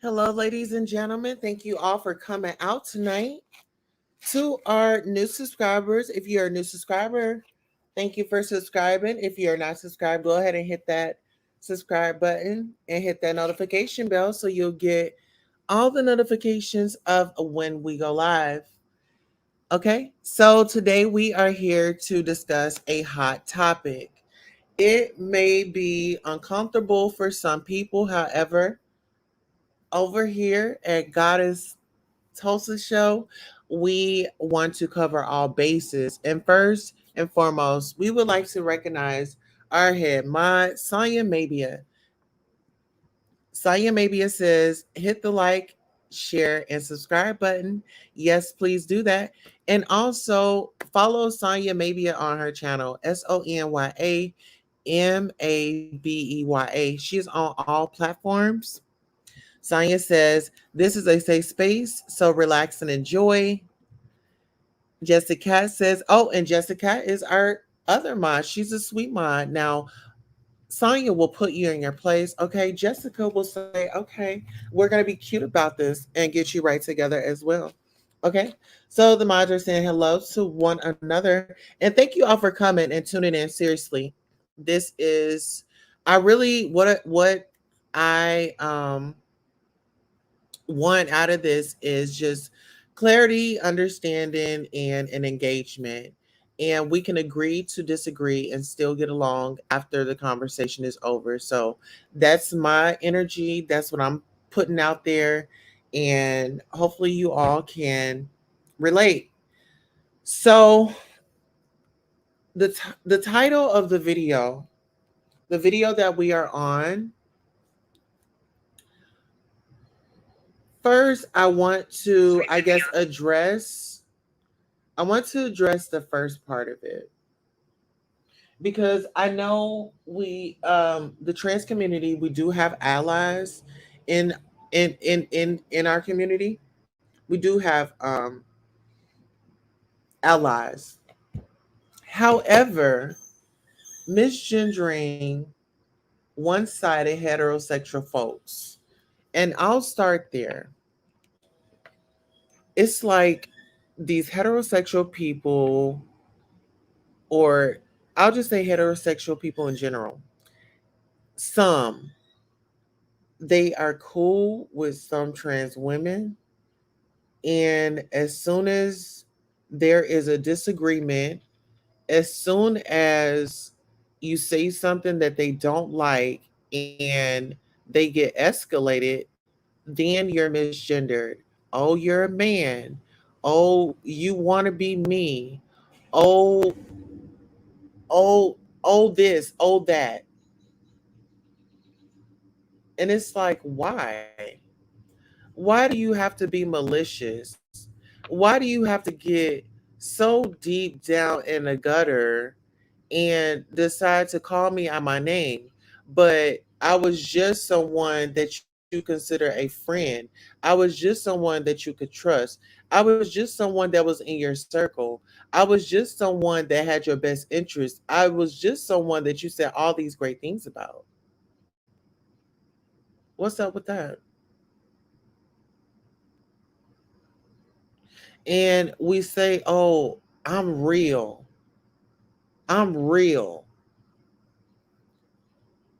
Hello, ladies and gentlemen. Thank you all for coming out tonight. To our new subscribers, if you're a new subscriber, thank you for subscribing. If you're not subscribed, go ahead and hit that subscribe button and hit that notification bell so you'll get all the notifications of when we go live. Okay, so today we are here to discuss a hot topic. It may be uncomfortable for some people, however, over here at Goddess Tulsa Show, we want to cover all bases. And first and foremost, we would like to recognize our head mod, Sonya Mabia. Sonya Mabia says, hit the like, share, and subscribe button. Yes, please do that. And also follow Sonya Mabia on her channel, SONYAMABEYA. She's on all platforms. Sonya says, this is a safe space, so relax and enjoy. Jessica says, oh, and Jessica is our other mod. She's a sweet mod. Now, Sonya will put you in your place. Okay. Jessica will say, okay, we're going to be cute about this and get you right together as well. Okay. So the mods are saying hello to one another. And thank you all for coming and tuning in. Seriously. This is, I really, what I want out of this is just clarity, understanding, and an engagement. And we can agree to disagree and still get along after the conversation is over. So that's my energy. That's what I'm putting out there. And hopefully you all can relate. So the title of the video that we are on, first I want to, I guess, address the first part of it because I know the trans community, we do have allies in in our community. We do have allies. However, misgendering one-sided heterosexual folks, and I'll start there. It's like these heterosexual people, or I'll just say heterosexual people in general. Some, they are cool with some trans women. And as soon as there is a disagreement, as soon as you say something that they don't like and they get escalated, then you're misgendered. Oh, you're a man. Oh, you want to be me. Oh, oh, this, oh, that. And it's like, why? Why do you have to be malicious? Why do you have to get so deep down in the gutter and decide to call me on my name? But I was just someone that you consider a friend. I was just someone that you could trust. I was just someone that was in your circle. I was just someone that had your best interest. I was just someone that you said all these great things about. What's up with that? And we say, oh, I'm real. I'm real.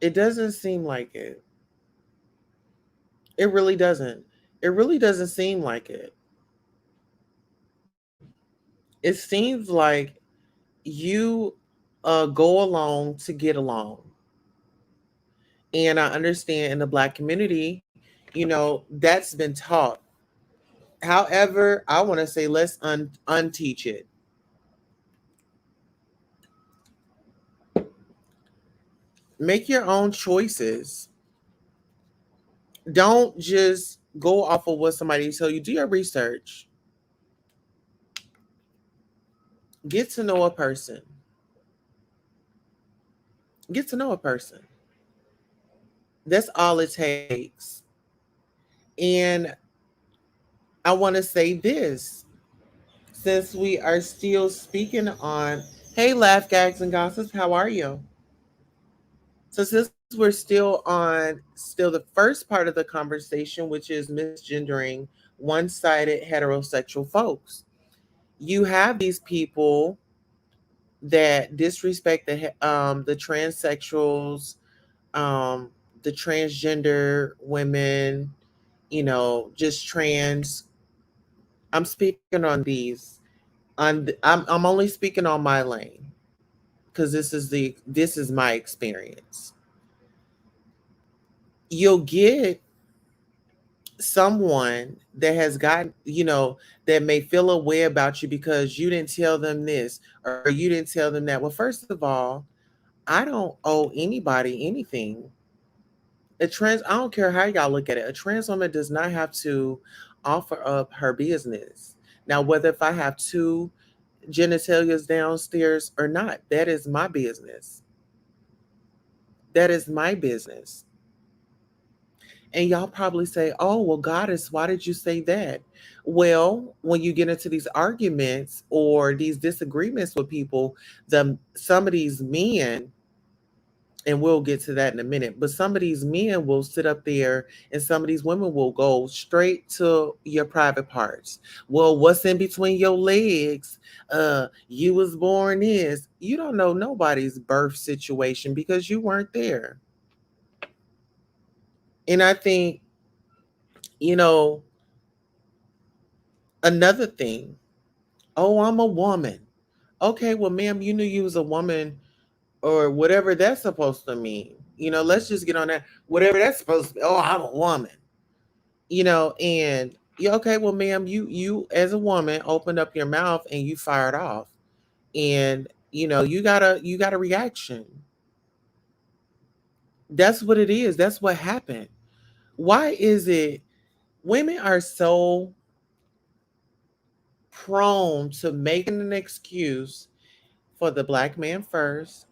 It doesn't seem like it. It really doesn't. It really doesn't seem like it. It seems like you go along to get along. And I understand in the Black community, that's been taught. However, I want to say let's unteach it. Make your own choices. Don't just go off of what somebody tell you. Do your research. Get to know a person. Get to know a person. That's all it takes. And I want to say this, since we are still speaking on, hey, laugh gags and gossips, how are you? So since we're we're still the first part of the conversation, which is misgendering one-sided heterosexual folks. You have these people that disrespect the transsexuals, um, the transgender women, just trans. I'm speaking on these. I'm only speaking on my lane because this is my experience. You'll get someone that has gotten, that may feel a way about you because you didn't tell them this or you didn't tell them that. Well, first of all, I don't owe anybody anything. I don't care how y'all look at it. A trans woman does not have to offer up her business. Now, whether if I have two genitalias downstairs or not, that is my business. That is my business. And y'all probably say, oh, well, Goddess, why did you say that? Well, when you get into these arguments or these disagreements with people, some of these men, and we'll get to that in a minute, but some of these men will sit up there and some of these women will go straight to your private parts. Well, what's in between your legs? You was born this. You don't know nobody's birth situation because you weren't there. And I think, you know, another thing, oh, I'm a woman. Okay, well, ma'am, you knew you was a woman or whatever that's supposed to mean. Let's just get on that. Whatever that's supposed to be. Oh, I'm a woman. And yeah, okay, well, ma'am, you as a woman opened up your mouth and you fired off. And you got a reaction. That's what it is. That's what happened. Why is it women are so prone to making an excuse for the black man first,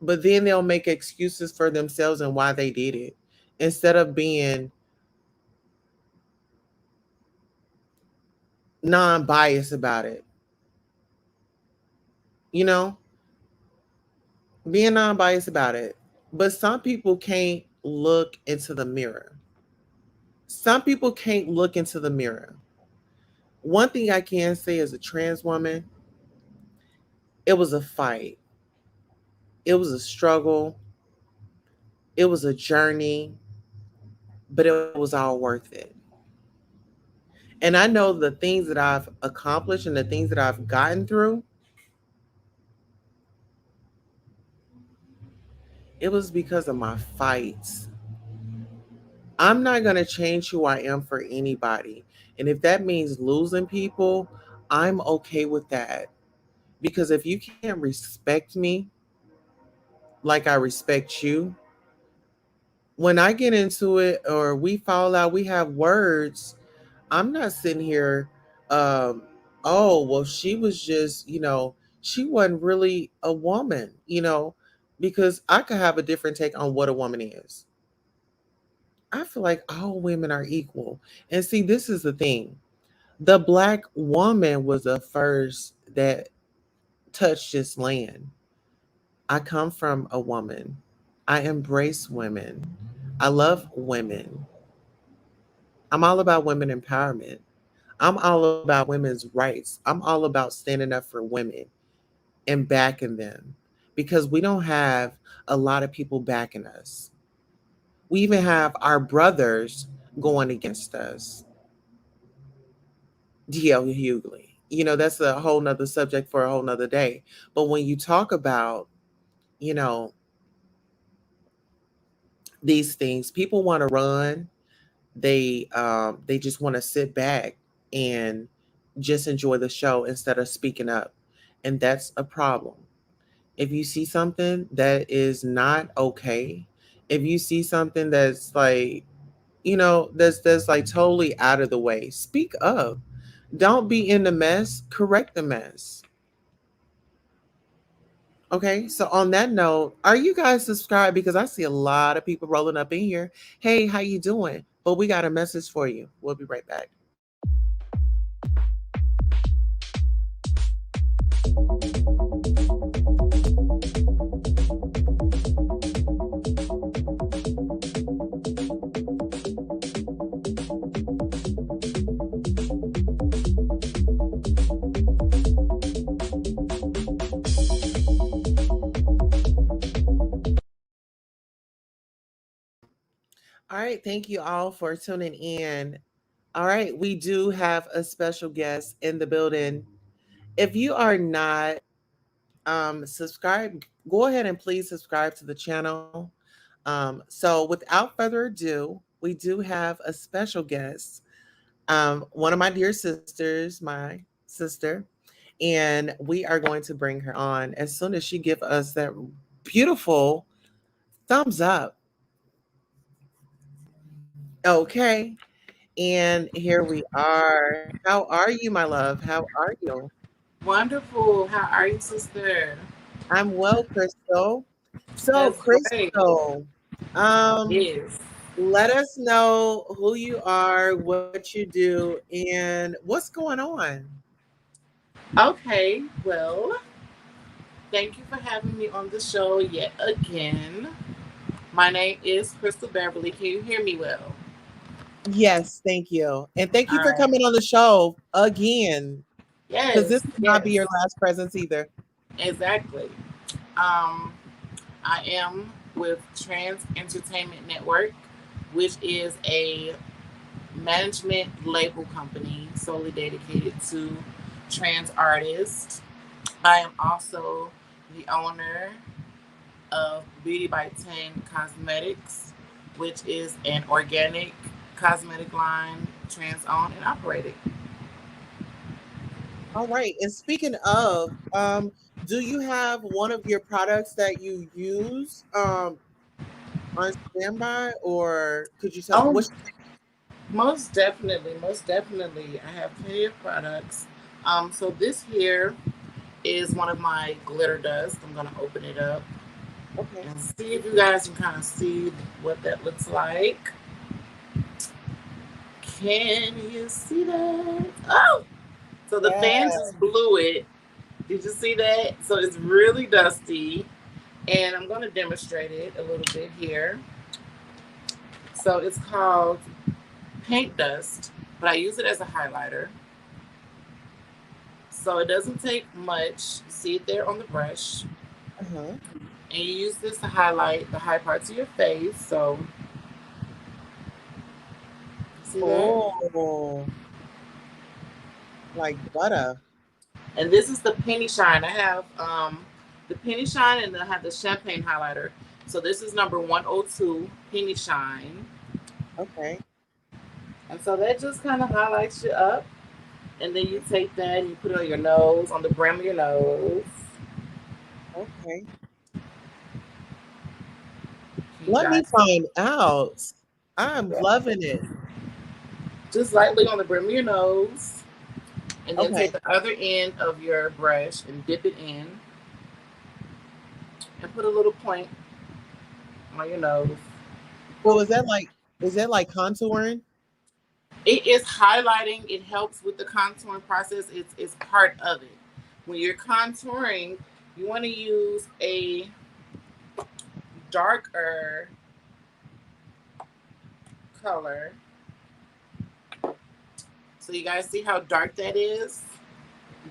but then they'll make excuses for themselves and why they did it instead of being non-biased about it. You know, being non-biased about it. But some people can't look into the mirror. Some people can't look into the mirror. One thing I can say as a trans woman, it was a fight. It was a struggle. It was a journey, but it was all worth it. And I know the things that I've accomplished and the things that I've gotten through, it was because of my fights. I'm not going to change who I am for anybody. And if that means losing people, I'm okay with that. Because if you can't respect me like I respect you, when I get into it or we fall out, we have words, I'm not sitting here, um, oh, well, she was just, she wasn't really a woman, because I could have a different take on what a woman is. I feel like all women are equal. And see, this is the thing. The black woman was the first that touched this land. I come from a woman. I embrace women. I love women. I'm all about women empowerment. I'm all about women's rights. I'm all about standing up for women and backing them because we don't have a lot of people backing us. We even have our brothers going against us. DL Hughley. That's a whole nother subject for a whole nother day. But when you talk about, you know, these things, people want to run. They just want to sit back and just enjoy the show instead of speaking up. And that's a problem. If you see something that is not okay, if you see something that's like, that's like totally out of the way, speak up. Don't be in the mess, correct the mess. Okay, so on that note, are you guys subscribed? Because I see a lot of people rolling up in here. Hey, how you doing? But we got a message for you. We'll be right back. All right. Thank you all for tuning in. All right. We do have a special guest in the building. If you are not subscribed, go ahead and please subscribe to the channel. So, without further ado, we do have a special guest, one of my dear sisters, my sister, and we are going to bring her on as soon as she give us that beautiful thumbs up. Okay. And here we are. How are you, my love? How are you? Wonderful. How are you, sister? I'm well, Crystal. So, That's great. Crystal, um, Yes. let us know who you are, what you do, and what's going on. Okay. Well, thank you for having me on the show yet again. My name is Crystal Beverly. Can you hear me well? Yes, thank you. And thank you All for right. coming on the show again, because Yes. this will not be Yes. your last presence either. Exactly. Um, I am with Trans Entertainment Network, which is a management label company solely dedicated to trans artists. I am also the owner of Beauty by 10 Cosmetics, which is an organic cosmetic line, trans owned and operated. All right. And speaking of, do you have one of your products that you use on standby, or could you tell Oh, which? most definitely, most definitely. I have plenty of products. So this here is one of my glitter dust. I'm gonna open it up Okay. and see if you guys can kind of see what that looks like. Can you see that? Oh, so the Yeah. fan just blew it. Did you see that? So it's really dusty, and I'm going to demonstrate it a little bit here. So it's called paint dust, but I use it as a highlighter. So it doesn't take much. You see it there on the brush, Uh-huh. and you use this to highlight the high parts of your face. So see that? Oh, like butter. And this is the penny shine. I have the penny shine, and then I have the champagne highlighter. So this is number 102 penny shine, Okay. and so that just kind of highlights you up. And then you take that and you put it on your nose, on the brim of your nose. Okay. Can you Let me guys find out. I'm yeah. loving it. Just lightly on the brim of your nose, and then take Okay. the other end of your brush and dip it in, and put a little point on your nose. So is that like contouring? It is highlighting. It helps with the contouring process. It's part of it. When you're contouring, you want to use a darker color. So you guys see how dark that is?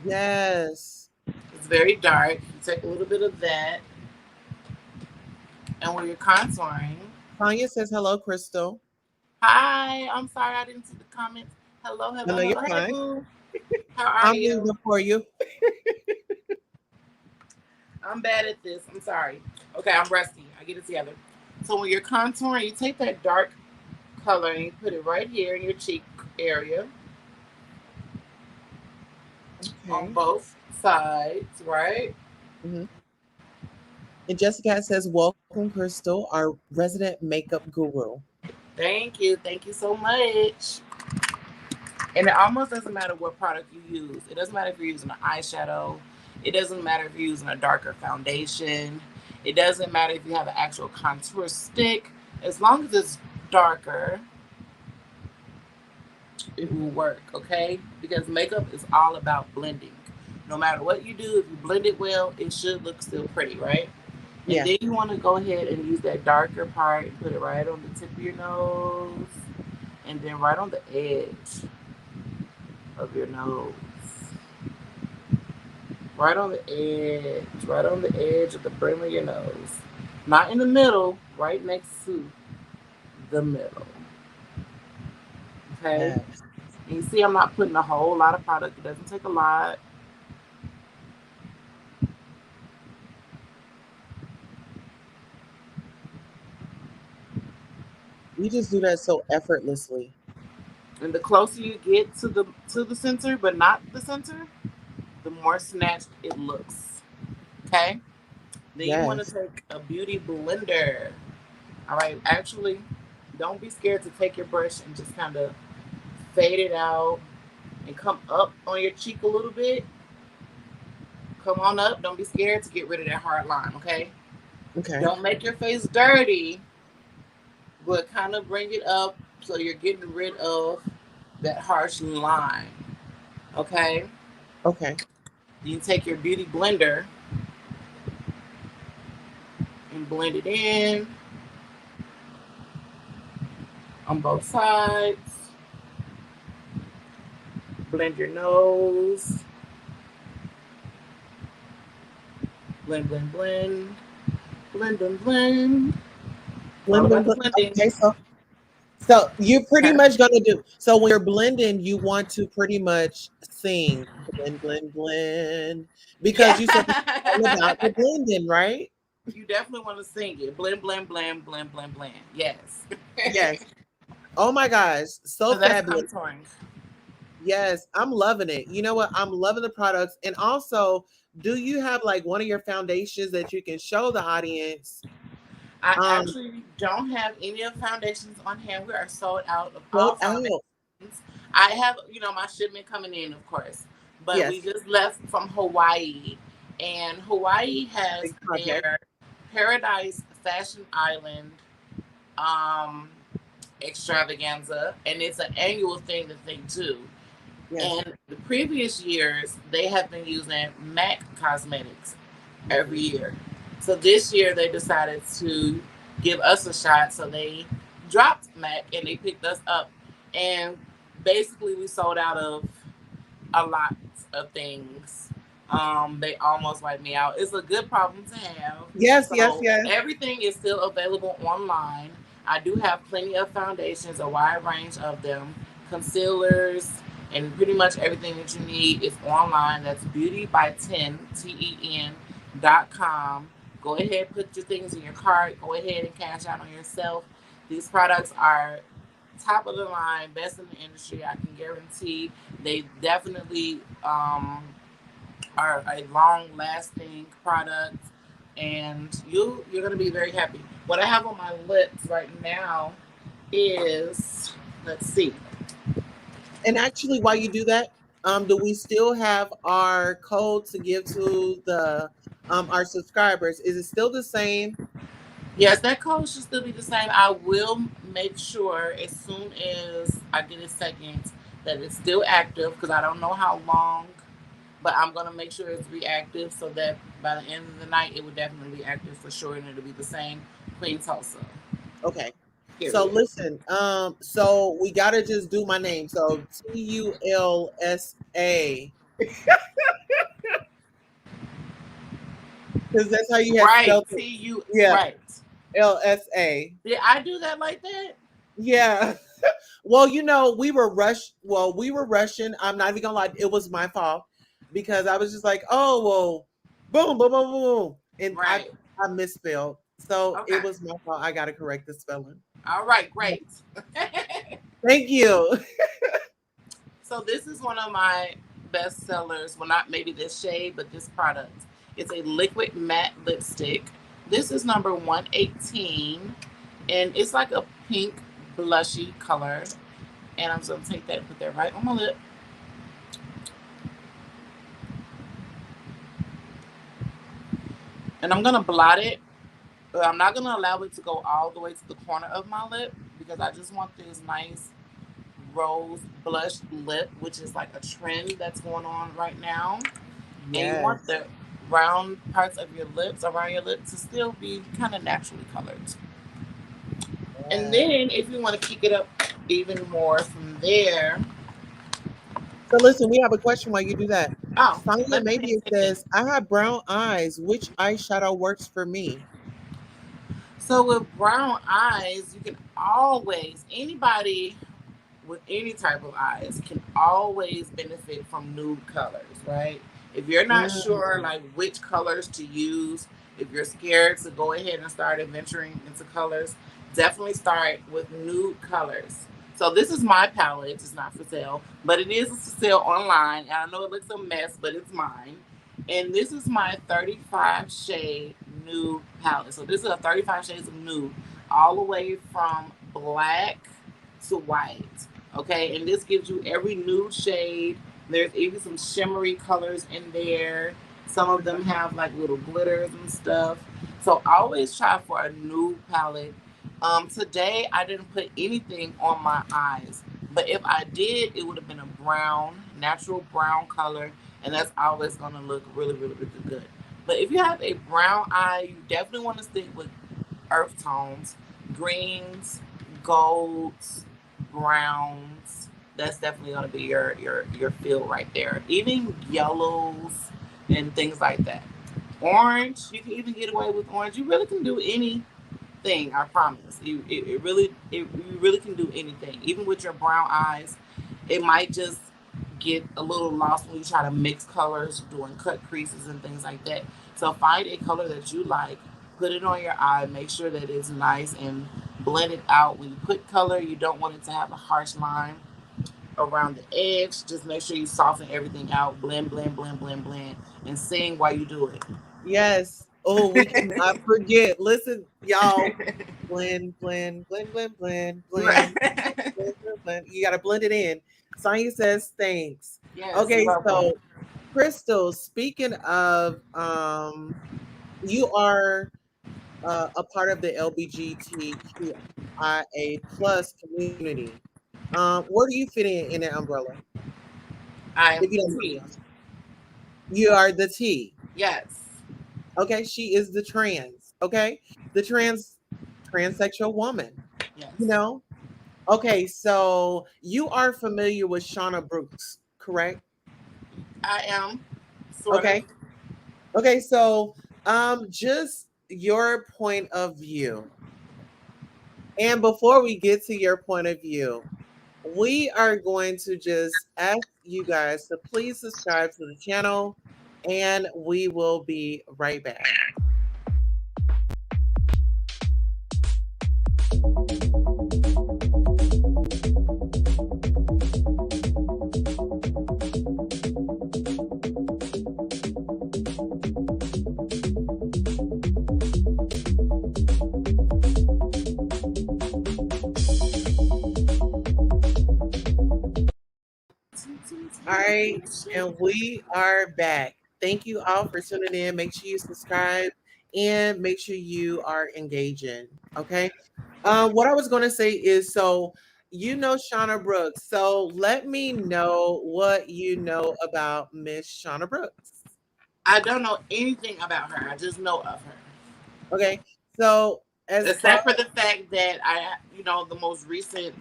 Yes. It's very dark. You take a little bit of that, and when you're contouring, Tanya says hello, Crystal. hi, I'm sorry I didn't see the comments. Hello, I hello, know you're hello. Hey, fine. boo. How are I'm reading you? them for you. I'm bad at this. I'm sorry. Okay, I'm rusty. I get it together. So when you're contouring, you take that dark color and you put it right here in your cheek area on Okay. both sides, right? Hmm. And Jessica says, welcome, Crystal, our resident makeup guru. Thank you. Thank you so much. And it almost doesn't matter what product you use. It doesn't matter if you're using an eyeshadow. It doesn't matter if you're using a darker foundation. It doesn't matter if you have an actual contour stick. As long as it's darker, it will work, okay? Because makeup is all about blending. No matter what you do, if you blend it well, it should look still pretty, right? And Yeah. then you want to go ahead and use that darker part and put it right on the tip of your nose and then right on the edge of your nose. Right on the edge, right on the edge of the brim of your nose. Not in the middle, right next to the middle. Okay. Yes. And you see, I'm not putting a whole lot of product. It doesn't take a lot. You just do that so effortlessly. And the closer you get to the center, but not the center, the more snatched it looks. Okay. Then you want to Yes. take a beauty blender. All right. Actually, don't be scared to take your brush and just kind of fade it out and come up on your cheek a little bit. Come on up. Don't be scared to get rid of that hard line. Okay. Okay. Don't make your face dirty, but kind of bring it up so you're getting rid of that harsh line. Okay. Okay. You take your beauty blender and blend it in on both sides. Blend your nose. Blend, blend, blend. Blend, blend, blend. All Blend, about blend, the blend. blending. Okay, so you're pretty Okay. much gonna do so when you're blending, you want to pretty much sing blend, blend, blend because you said it's all about Yeah. the blending, right? You definitely want to sing it. Blend, blend, blend, blend, blend, blend. Yes. Yes. Oh my gosh, so So that's fabulous. contouring. Yes, I'm loving it. You know what? I'm loving the products. And also, do you have like one of your foundations that you can show the audience? I Um, actually don't have any of foundations on hand. We are sold out of sold all out. foundations. I have, my shipment coming in, of course, but we Yes, just left from Hawaii, and Hawaii has big project. their Paradise Fashion Island um, extravaganza, and it's an annual thing that they do. Yes. And the previous years, they have been using MAC Cosmetics every Mhm. year. So this year they decided to give us a shot. So they dropped Mac and they picked us up. And basically we sold out of a lot of things. They almost wiped me out. It's a good problem to have. Yes, yes, So yes. everything is still available online. I do have plenty of foundations, a wide range of them, concealers, and pretty much everything that you need is online. That's Beauty by 10 TEN.com. Go ahead, put your things in your cart. Go ahead and cash out on yourself. These products are top of the line, best in the industry. I can guarantee they definitely are a long lasting product, and you're gonna be very happy. What I have on my lips right now is, let's see. And actually, while you do that, do we still have our code to give to the our subscribers? Is it still the same? Yes, that code should still be the same. I will make sure as soon as I get a second that it's still active because I don't know how long, but I'm gonna make sure it's reactive so that by the end of the night it will definitely be active for sure, and it'll be the same Queen Tulsa. Okay. So Period. listen, so we gotta just do my name. So TULSA, because that's how you had Right. spelled it. TU. Yeah, Right. LSA. Did I do that like that? Yeah. Well, we were rushing. I'm not even gonna lie, it was my fault because I was just like, oh well, boom, boom, boom, boom, boom. And Right. I misspelled. So it Okay. was my fault. I gotta correct the spelling. All right. Great. Thank you. So this is one of my best sellers. Well, not maybe this shade, but this product. It's a liquid matte lipstick. This is number 118, and it's like a pink blushy color. And I'm just gonna take that and put that right on my lip. And I'm gonna blot it. But I'm not gonna allow it to go all the way to the corner of my lip because I just want this nice rose blush lip, which is like a trend that's going on right now. And you want Yes. the round parts of your lips around your lip to still be kind of naturally colored. And Yes. then if you want to kick it up even more from there, So listen, we have a question while you do that. oh, Sonia let me pay maybe it attention. says, I have brown eyes. Which eyeshadow works for me? So with brown eyes, you can always anybody with any type of eyes can always benefit from nude colors, right? If you're not sure Mm. like which colors to use, if you're scared to go ahead and start adventuring into colors, definitely start with nude colors. So this is my palette. It's not for sale, but it is for sale online. And I know it looks a mess, but it's mine. And this is my 35 shade nude palette. So this is a 35 shades of nude, all the way from black to white. Okay, and this gives you every nude shade. There's even some shimmery colors in there. Some of them have like little glitters and stuff. So always try for a nude palette. Today I didn't put anything on my eyes, but if I did, it would have been a brown, natural brown color, and that's always gonna look really, really, really good. But if you have a brown eye, you definitely want to stick with earth tones, greens, golds, browns. That's definitely going to be your feel right there. Even yellows and things like that. Orange, you can even get away with orange. You really can do anything. I promise. You really can do anything. Even with your brown eyes, it might just get a little lost when you try to mix colors, doing cut creases and things like that. So find a color that you like, put it on your eye, make sure that it's nice and blend it out. When you put color, you don't want it to have a harsh line around the edge. Just make sure you soften everything out, blend, blend, blend, blend, blend, and sing while you do Yes. Oh, we cannot it. forget. Listen, y'all. Blend, blend, blend, blend, blend, blend, Right. blend, blend, blend. You got to blend it in. Sonya says thanks. Yes, you're Okay, welcome. so Crystal, speaking of, you are a part of the LGBTQIA plus community. Where do you fit in that umbrella? I am If you the don't mind me T. asking. You are the T. Yes. Okay, she is the trans. Okay, the transsexual woman. You Yes. know. Okay, so you are familiar with Shauna Brooks, correct? I am. Sort of. Okay. Okay, so just your point of view. And before we get to your point of view, we are going to just ask you guys to please subscribe to the channel and we will be right back. All right, and we are back. Thank you all for tuning in. Make sure you subscribe and make sure you are engaging. Okay. What I was going to say is so you know Shauna Brooks. So let me know what you know about Miss Shauna Brooks. I don't know anything about her. I just know of her. Okay. So as far Except for the fact that the most recent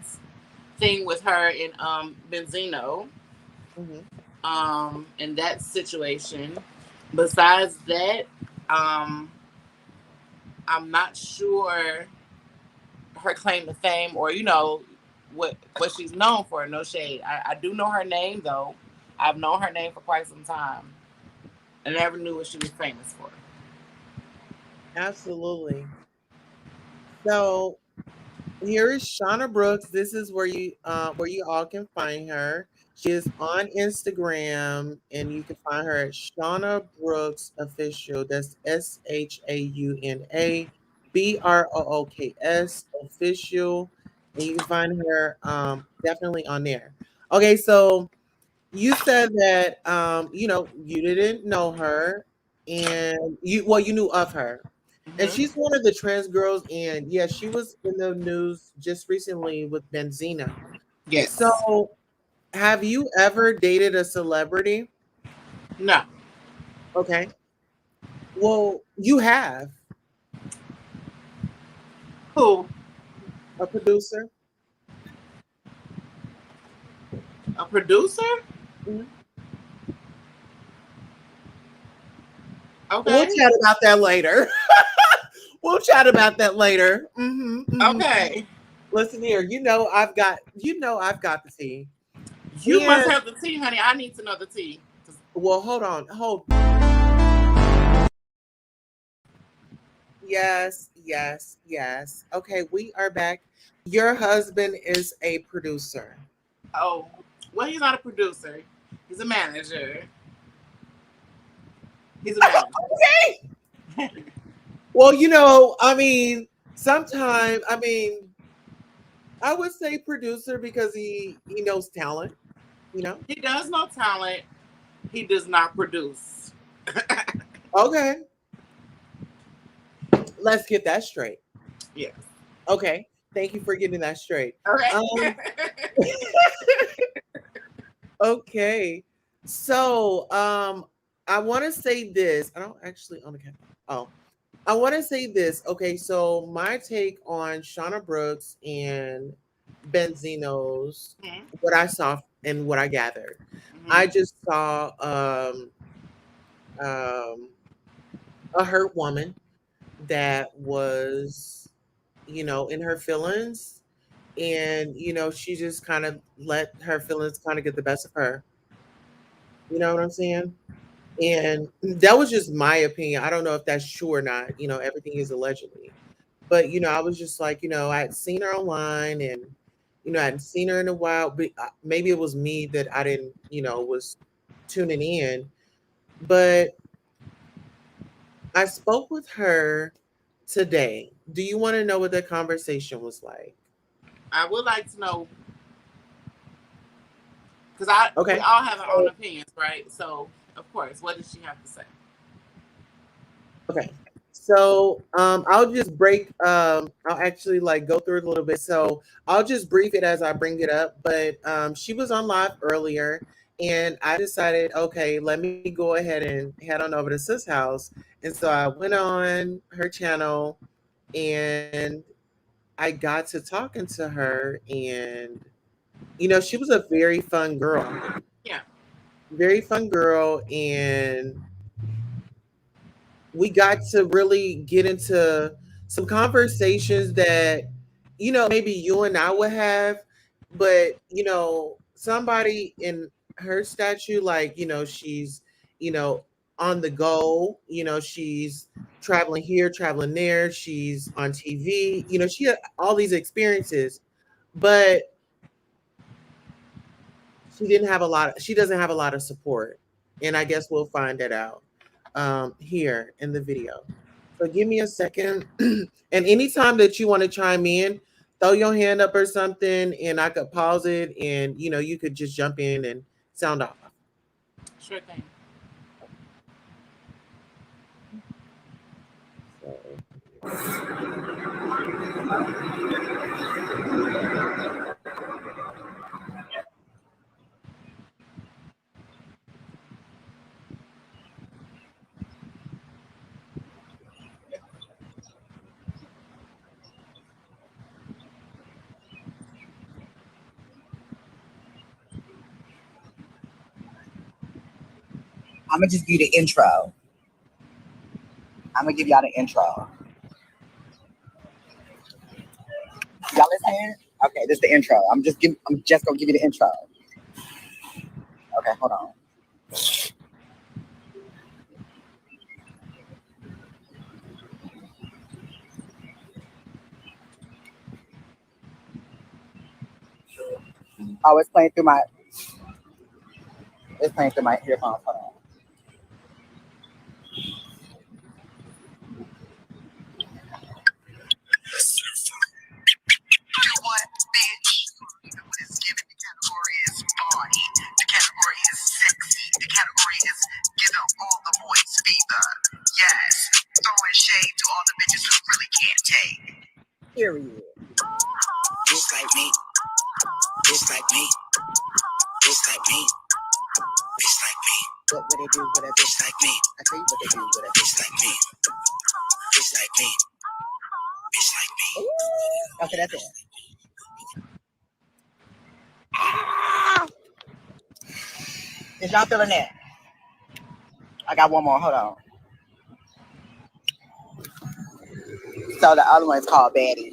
thing with her in Benzino, Mhm. in that situation. Besides that, um, I'm not sure her claim to fame or what she's known for. No shade. I do know her name though. I've known her name for quite some time. I never knew what she was famous for. Absolutely. So here is Shauna Brooks. This is where you all can find her. She is on Instagram and you can find her at Shauna Brooks Official. That's SHAUNA Brooks Official. And you can find her definitely on there. Okay, so you said that you didn't know her and you knew of her, and Hmm. she's one of the trans girls, and yeah, she was in the news just recently with Benzino. Yes. So have you ever dated a celebrity? No. Okay, well, you have Who? a producer. A producer? Mhm. We'll Okay. chat about that later. We'll chat about that later. Okay. Listen here, I've got the tea. You must And have the tea, honey. I need to know the tea. well, hold on, hold. Yes. Okay, we are back. Your husband is a producer. Oh, well, he's not a producer. He's a manager. He's a manager. Okay. Well, sometimes, I would say producer because he knows talent, you know. He does know talent. He does not produce. Okay, let's get that straight. Yes. Okay, thank you for getting that straight. Okay. Okay. So, I want to say this. I don't actually own a cat. Oh, I want to say this. Okay, so my take on Shauna Brooks and Benzino's, Mhm, what I saw and what I gathered. I mhm. just saw um a hurt woman that was, in her feelings, and she just kind of let her feelings kind of get the best of her. You know what I'm saying? And that was just my opinion. I don't know if that's true or not. Everything is allegedly. But, I was just like, I had seen her online, and, I hadn't seen her in a while. But maybe it was me that I didn't, was tuning in. But I spoke with her today. Do you want to know what that conversation was like? I would like to know because we Okay. all have our own So, opinions, right? So, of course, what does she have to say? okay. So I'll actually like go through it a little bit. So I'll just brief it as I bring it up. But she was on live earlier, and I decided, okay, let me go ahead and head on over to Sis House. And so I went on her channel, and I got to talking to her, and she was a very fun girl. Yeah. Very fun girl, and we got to really get into some conversations that maybe you and I would have, but somebody in her statue, like she's you know on the go, she's traveling here, traveling there, she's on TV, she had all these experiences, but she doesn't have a lot of support, and I guess we'll find that out here in the video. So give me a second. And anytime that you want to chime in, throw your hand up or something, and I could pause it, and you could just jump in and sound off. Sure thing. So I'm gonna just do the intro. I'm gonna give y'all the intro. Y'all listening? Okay, this is the intro. I'm just gonna give you the intro. Okay, hold on. Oh, it's playing through my earphones. Hold on. What, bitch? What is given? The category is body. The category is sexy. The category is giving all the boys fever. Yes, throwing shade to all the bitches who really can't take. Period. Just like me. Just like me. Just like me. Just like me. What would they do with a bitch like me? I tell you what they do with a bitch like me. Bitch like me. Bitch like me. Okay, that's it. Is y'all feeling that? I got one more. Hold on. So the other one is called Baddie.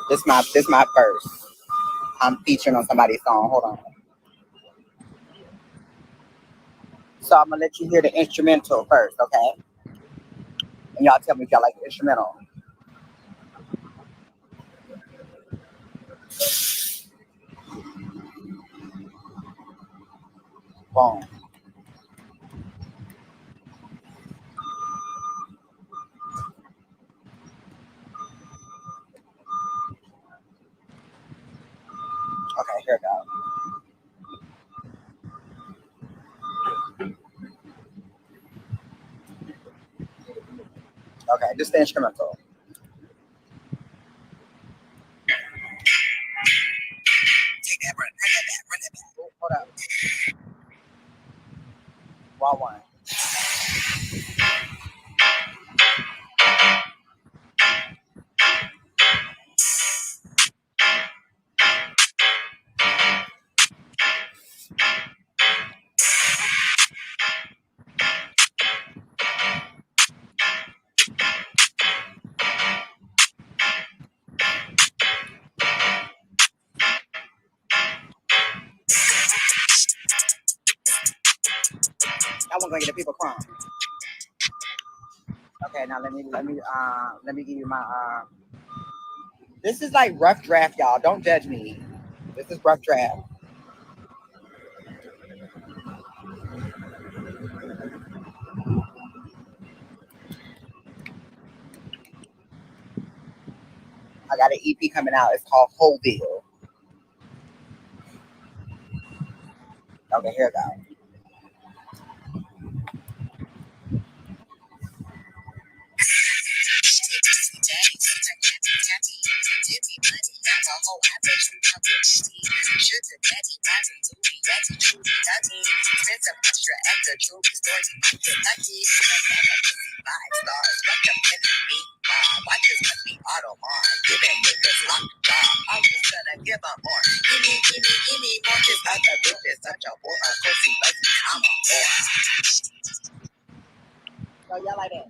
This my first. I'm featuring on somebody's song. Hold on. So I'm gonna let you hear the instrumental first, okay? And y'all tell me if y'all like the instrumental. Boom. Okay, here we go. Okay, this is the instrumental. Take that, run that back, run that back. Oh, hold up. Wrong one. That one's gonna get the people crumb. Okay, now let me give you my this is like rough draft, y'all. Don't judge me. This is rough draft. I got an EP coming out. It's called Hoville. Okay, here we go. So y'all like that?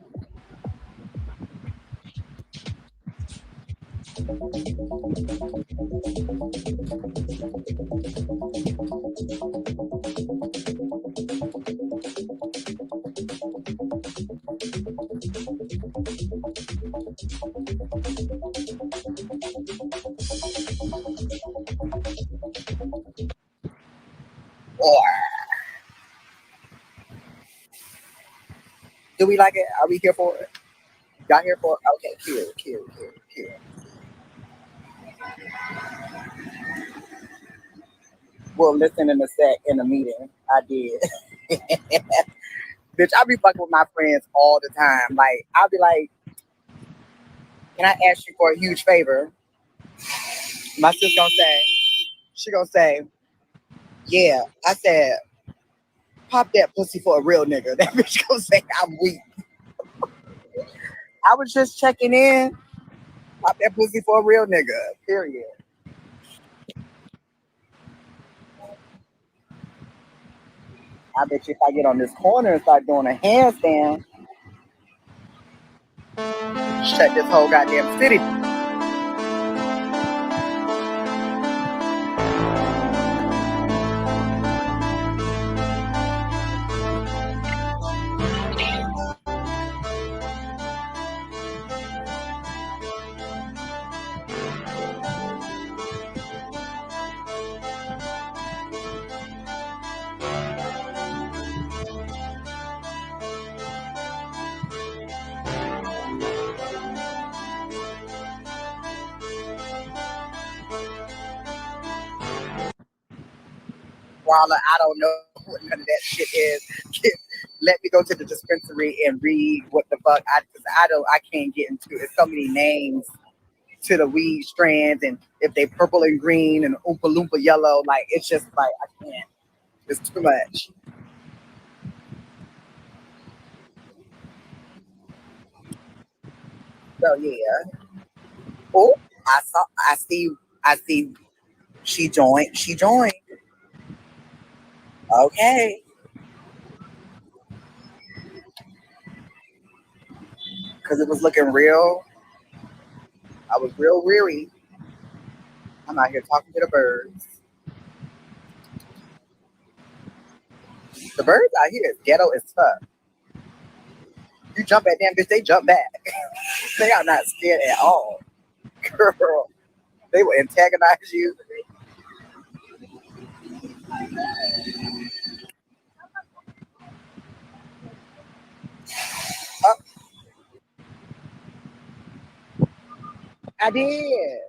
Or do we like it? Are we here for it? Y'all here for it? Okay, cute. We'll listen in a sec in a meeting. I did. Bitch, I be fucking with my friends all the time. Like, I'll be like, can I ask you for a huge favor? My sis she gonna say, yeah. I said, pop that pussy for a real nigga. That bitch gonna say I'm weak. I was just checking in. Pop that pussy for a real nigga. Period. I bet you if I get on this corner and start doing a handstand, shut this whole goddamn city. While I don't know what none of that shit is, let me go to the dispensary and read what the fuck I can't get into it. So many names to the weed strands, and if they purple and green and oompa loompa yellow, like it's just like I can't. It's too much. So yeah. Oh, I see. She joined. She joined. Okay. because it was looking real. I was real weary. I'm out here talking to the birds. The birds out here is ghetto as fuck. You jump at them, bitch, they jump back. They are not scared at all. Girl, they will antagonize you. Uh, I did.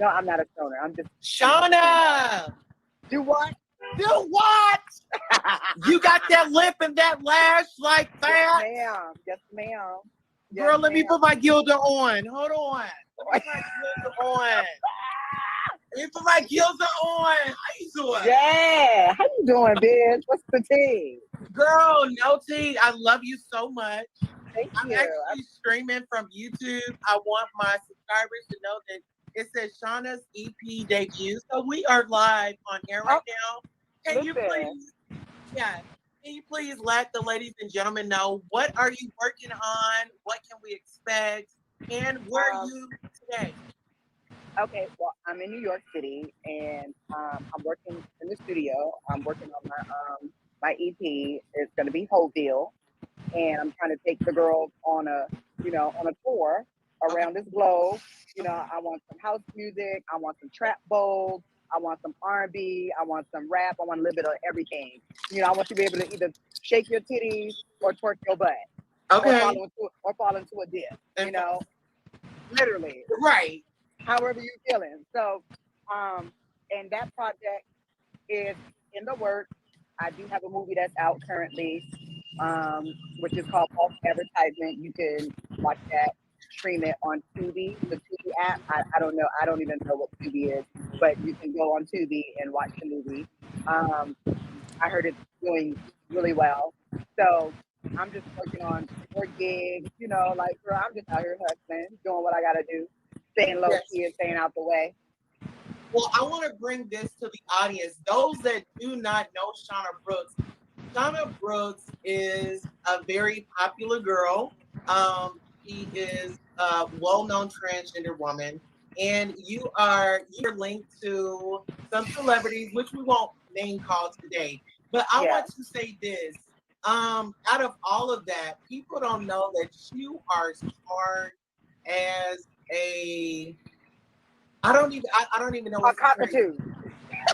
No, I'm not a stoner. I'm just. Shauna, Do what? do what? You got that lip and that lash like that? Yes, ma'am. Yes, ma'am. Yes, Girl, let me ma'am. put my gilda on. Hold on. Let me put my gilda on. Let me put my gilda on. How you doing? Yeah. How you doing, bitch? What's the tea? Girl, no tea. I love you so much. Thank I'm you. actually streaming from YouTube. I want my subscribers to know that it says Shauna's EP debut. So we are live on air right now. Can you Listen. please, yeah, can you please let the ladies and gentlemen know what are you working on? What can we expect? And where are you today? Okay, well, I'm in New York City, and I'm working in the studio. I'm working on my EP. It's going to be Hoville, and I'm trying to take the girls on a tour around this globe. You know, I want some house music. I want some trap bowls. I want some R&B. I want some rap. I want a little bit of everything. You know, I want you to be able to either shake your titties or twerk your butt, Okay. or fall into a dip. You know, literally. Right. However you're feeling. So, and that project is in the works. I do have a movie that's out currently, which is called False Advertisement. You can watch that, stream it on Tubi, the Tubi app. I don't know. I don't even know what Tubi is, but you can go on Tubi and watch the movie. I heard it's doing really well. So I'm just working on more gigs, you know, like, girl, I'm just out here hustling, doing what I got to do, staying low key and staying out the way. Well, I want to bring this to the audience. Those that do not know Shauna Brooks is a very popular girl. She is a well-known transgender woman, and you're linked to some celebrities, which we won't name call today. But I want to say this: out of all of that, people don't know that you are smart as a. I don't even know A what's the cockatoo.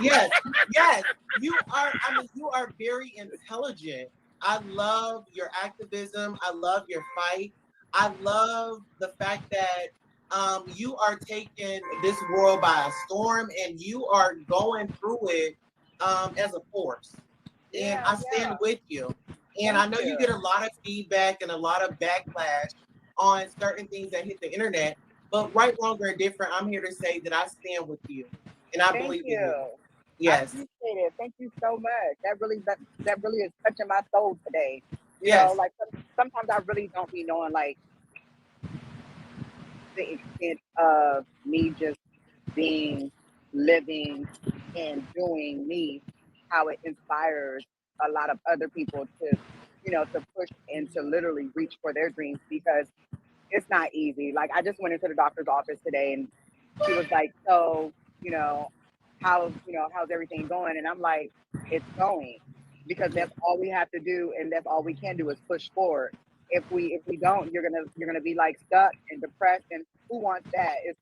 Yes, yes. You are, I mean, you are very intelligent. I love your activism. I love your fight. I love the fact that you are taking this world by a storm and you are going through it as a force. And I stand with you. And I know you get a lot of feedback and a lot of backlash on certain things that hit the internet. But right, wrong, or indifferent, I'm here to say that I stand with you. And I believe in you. Yes. I appreciate it. Thank you so much. That really is touching my soul today. You Yes. know, like sometimes I really don't be knowing like the extent of me just being, living, and doing me, how it inspires a lot of other people to, you know, to push and to literally reach for their dreams, because it's not easy. Like, I just went into the doctor's office today and she was like, so, how's everything going? And I'm like, it's going, because that's all we have to do, and that's all we can do is push forward. If we don't, you're gonna be like stuck and depressed, and who wants that? It's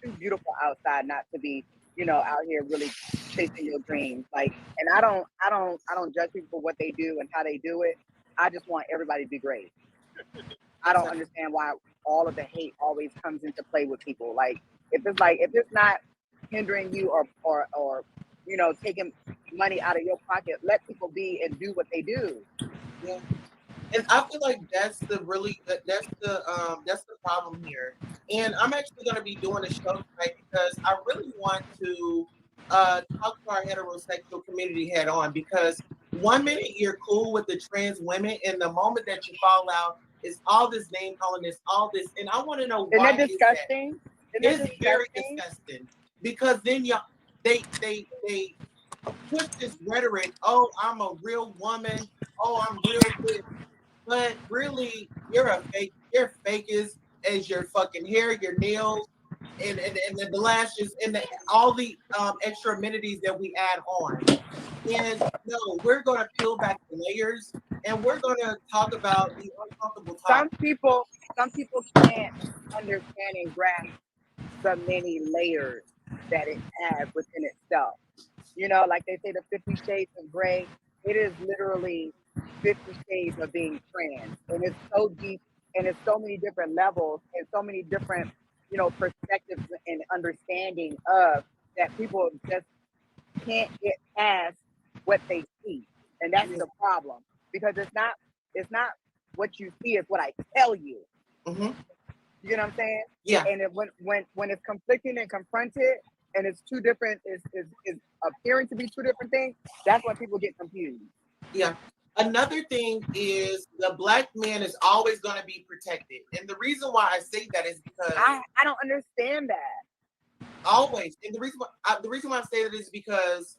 too beautiful outside not to be, out here really chasing your dreams. Like, and I don't judge people for what they do and how they do it. I just want everybody to be great. I don't understand why all of the hate always comes into play with people. Like, if it's not hindering you or taking money out of your pocket, let people be and do what they do. Yeah. And I feel like that's the problem here. And I'm actually going to be doing a show tonight because I really want to talk to our heterosexual community head on, because one minute you're cool with the trans women, and the moment that you fall out, is all this name calling, this all this, and I want to know why. Isn't that disgusting? It's very disgusting, because then they push this rhetoric. Oh, I'm a real woman. Oh, I'm real this. but really, you're a fake. You're fake as your fucking hair, your nails, and the lashes, and all the extra amenities that we add on. And no, we're going to peel back the layers, and we're going to talk about the uncomfortable Some topics. people can't understand and grasp the many layers that it has within itself. You know, like they say, the 50 Shades of Gray. It is literally 50 shades of being trans, and it's so deep, and it's so many different levels, and so many different, you know, perspectives and understanding of that people just can't get past what they see, and that's the problem, because it's not what you see, it's what I tell you. Mm-hmm. You get what I'm saying? Yeah. And when it's conflicting and confronted, and it's two different, is appearing to be two different things, that's when people get confused. Yeah. Another thing is the black man is always going to be protected, and the reason why I say that is because I don't understand that. always, and the reason why I say that is because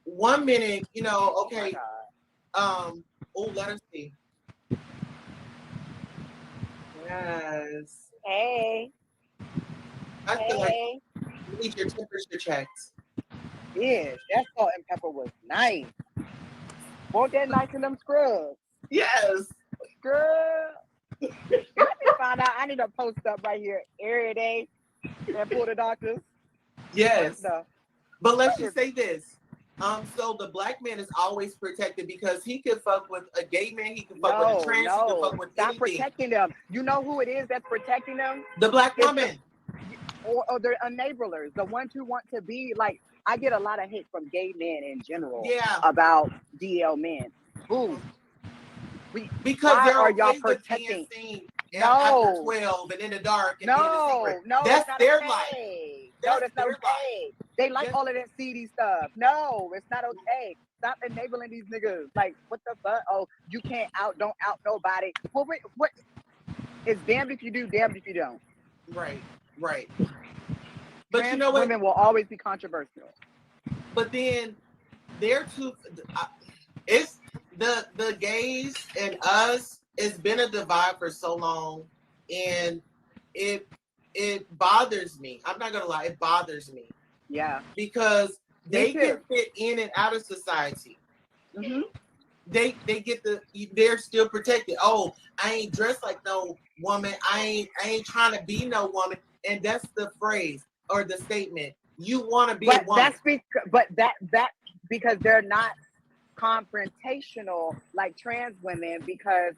one minute, you know, okay, let us see. Yes. Hey. I feel like you need your temperature checked. Yes, that salt and pepper was nice. Won't that nice in them scrubs? Yes. Girl. I just found out I need to post up right here every day and pull the doctors. Yes. But let's just say this. So the black man is always protected because he can fuck with a gay man, he can fuck with a trans, he can fuck with Stop anything. protecting them. You know who it is that's protecting them? The black woman. Or they're enablers, the ones who want to be like, I get a lot of hate from gay men in general about DL men. Ooh. Because why they're are okay y'all with protecting? being seen after 12 and in the dark and being a secret. That's their life. That's not okay. They like all of that seedy stuff. No, it's not okay. Stop enabling these niggas. Like, what the fuck? Oh, you can't don't out nobody. Well, wait, what? It's damned if you do, damned if you don't. Right. But trans you know what? Women will always be controversial. But then they're too. It's the gays and us. It's been a divide for so long, and it bothers me. I'm not gonna lie, it bothers me. Yeah, because they can fit in and out of society. Mm-hmm. They they're still protected. Oh, I ain't dressed like no woman. I ain't trying to be no woman. And that's the phrase or the statement. You want to be a woman. That's because they're not confrontational like trans women, because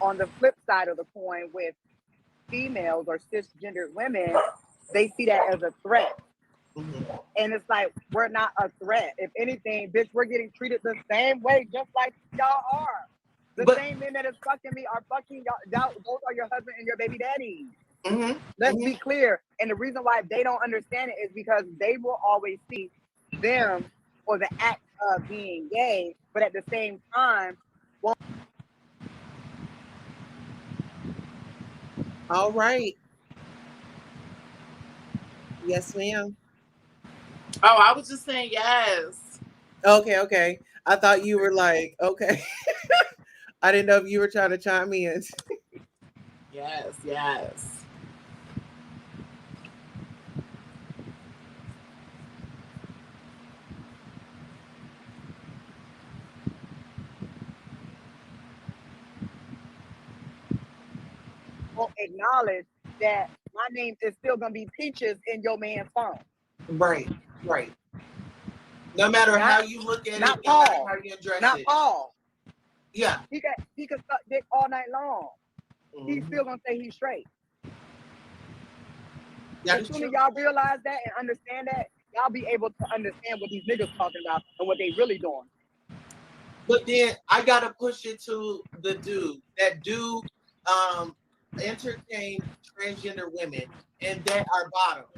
on the flip side of the coin with females or cisgendered women, they see that as a threat. Mm-hmm. And it's like, we're not a threat. If anything, bitch, we're getting treated the same way, just like y'all are. The same men that is fucking me are fucking y'all. Those are your husband and your baby daddy. Mm-hmm. Let's be clear. And the reason why they don't understand it is because they will always see them for the act of being gay, but at the same time, all right. Yes, ma'am. Oh, I was just saying yes. Okay. I thought you were like, okay. I didn't know if you were trying to chime in. Yes. Won't acknowledge that my name is still gonna be Peaches in your man's phone. Right. No matter how you look at not it, Paul, no matter how you address not it. Paul. Yeah. He could suck dick all night long. Mm-hmm. He's still gonna say he's straight. As soon as y'all realize that and understand that, y'all be able to understand what these niggas talking about and what they really doing. But then I gotta push it to the dude. That dude entertain transgender women and that are bottoms.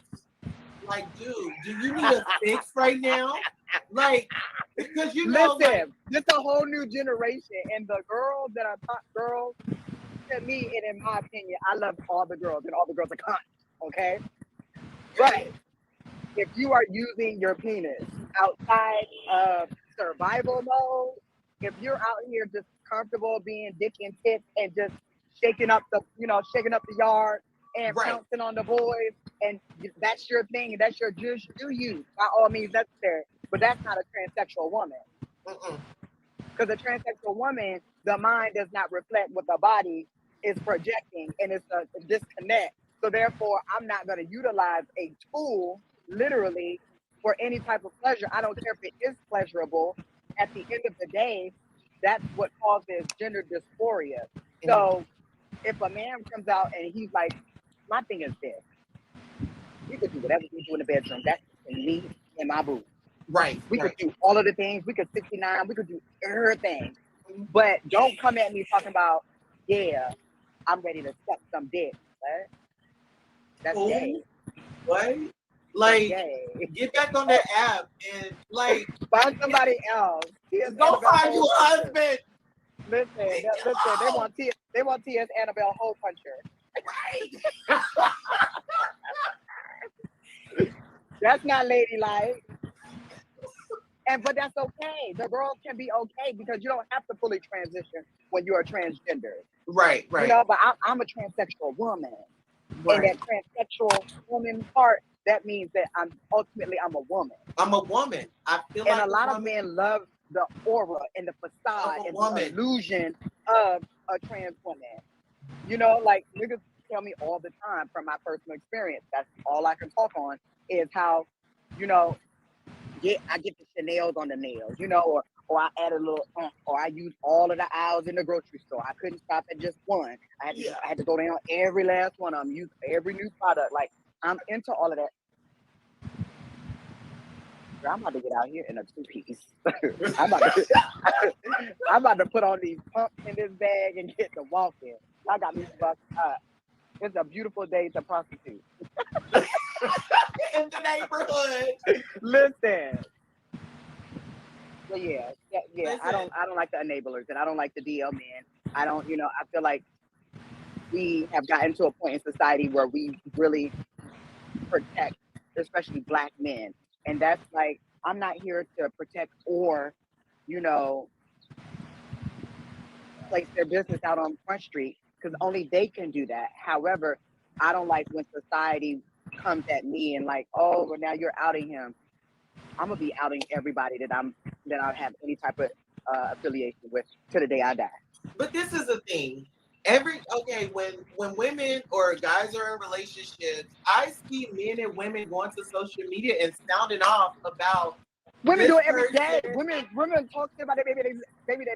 Like, dude, do you need a fix right now? Like, because you know, listen, this a whole new generation, and the girls that are top girls, to me, and in my opinion, I love all the girls, and all the girls are cunt. Okay, but if you are using your penis outside of survival mode, if you're out here just comfortable being dick and tits and just shaking up the yard and Right. pouncing on the boys, and that's your thing, and that's your just do you by all means necessary. But that's not a transsexual woman. Because a transsexual woman, the mind does not reflect what the body is projecting, and it's a disconnect. So therefore, I'm not going to utilize a tool literally for any type of pleasure. I don't care if it is pleasurable. At the end of the day, that's what causes gender dysphoria. So if a man comes out and he's like, my thing is this, we could do whatever we do in the bedroom. That's me and my boo. Right. We could do all of the things. We could 69. We could do everything. But don't come at me talking about, yeah, I'm ready to suck some dick. What? That's gay. What? Like, gay. Get back on that app and like find somebody else. Go find your husband. Listen, they want T.S. Annabelle Hole Puncher. Right. That's not ladylike. But that's okay. The girls can be okay because you don't have to fully transition when you're a transgender. Right. You know, but I'm a transsexual woman. Right. And that transsexual woman part, that means that I'm a woman. I'm a woman. I feel and like a lot of men love the aura and the facade and the illusion of a trans woman. You know, like niggas tell me all the time from my personal experience. That's all I can talk on is how, you know, I get the Chanel's on the nails, you know, or I add a little, or I use all of the aisles in the grocery store. I couldn't stop at just one. I had to go down every last one of them, use every new product. Like, I'm into all of that. I'm about to get out here in a two-piece. I'm about to put on these pumps in this bag and get to walking. I got me fucked up. It's a beautiful day to prostitute. In the neighborhood. Listen. But yeah. Listen. I don't like the enablers and I don't like the DL men. I don't, I feel like we have gotten to a point in society where we really protect, especially Black men. And that's like, I'm not here to protect or, place their business out on Front Street because only they can do that. However, I don't like when society comes at me and like, oh, well, now you're outing him. I'm gonna be outing everybody that I have any type of affiliation with to the day I die. But this is the thing. When women or guys are in relationships, I see men and women going to social media and sounding off about women do it every day. Women talk to about their baby daddy every day.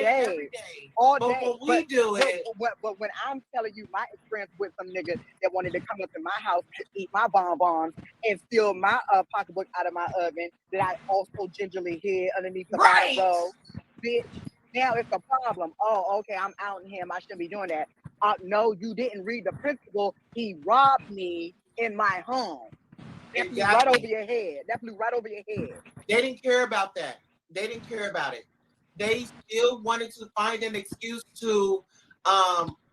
Every day. All but day. When we do it. But when I'm telling you my experience with some niggas that wanted to come up to my house, eat my bonbons, and steal my pocketbook out of my oven that I also gingerly hid underneath the bottle, bitch. Now it's a problem. Oh, okay, I'm outing him. I shouldn't be doing that. No, you didn't read the principle. He robbed me in my home. That flew right over your head. They didn't care about that. They didn't care about it. They still wanted to find an excuse to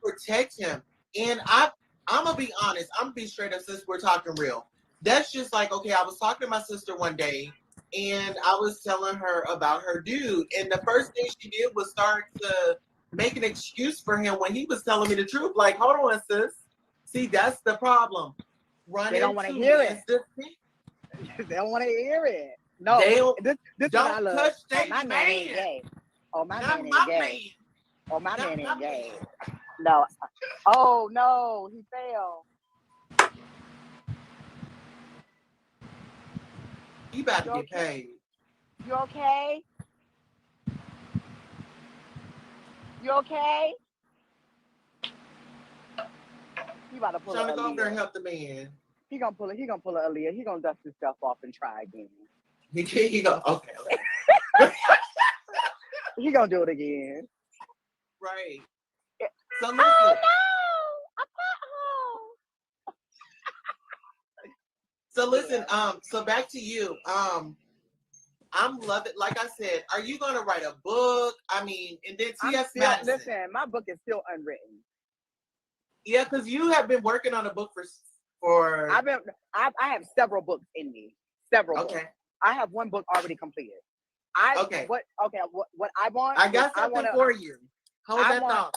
protect him. And I'm gonna be honest. I'm gonna be straight up since we're talking real. That's just like, okay, I was talking to my sister one day and I was telling her about her dude. And the first thing she did was start to make an excuse for him when he was telling me the truth. Like, hold on, sis. See, that's the problem. They don't want to hear it. They don't want to hear it. No, this don't touch my man ain't gay. Oh, my man ain't gay. Oh, my man ain't gay. No. Oh, no, he fell. You about to get paid. You okay? You okay? He about to pull trying to go up there and help the man. He gonna pull a Aaliyah. He gonna dust himself off and try again. He go, okay. He gonna do it again. Right. So listen. Oh no! A pothole. So listen, so back to you. I'm loving, like I said, are you gonna write a book? I mean, and then T.S. Madison. Listen, my book is still unwritten. Yeah, because you have been working on a book for I have several books in me. Several books. I have one book already completed. Okay. What I want? I got something for you. Hold that thought.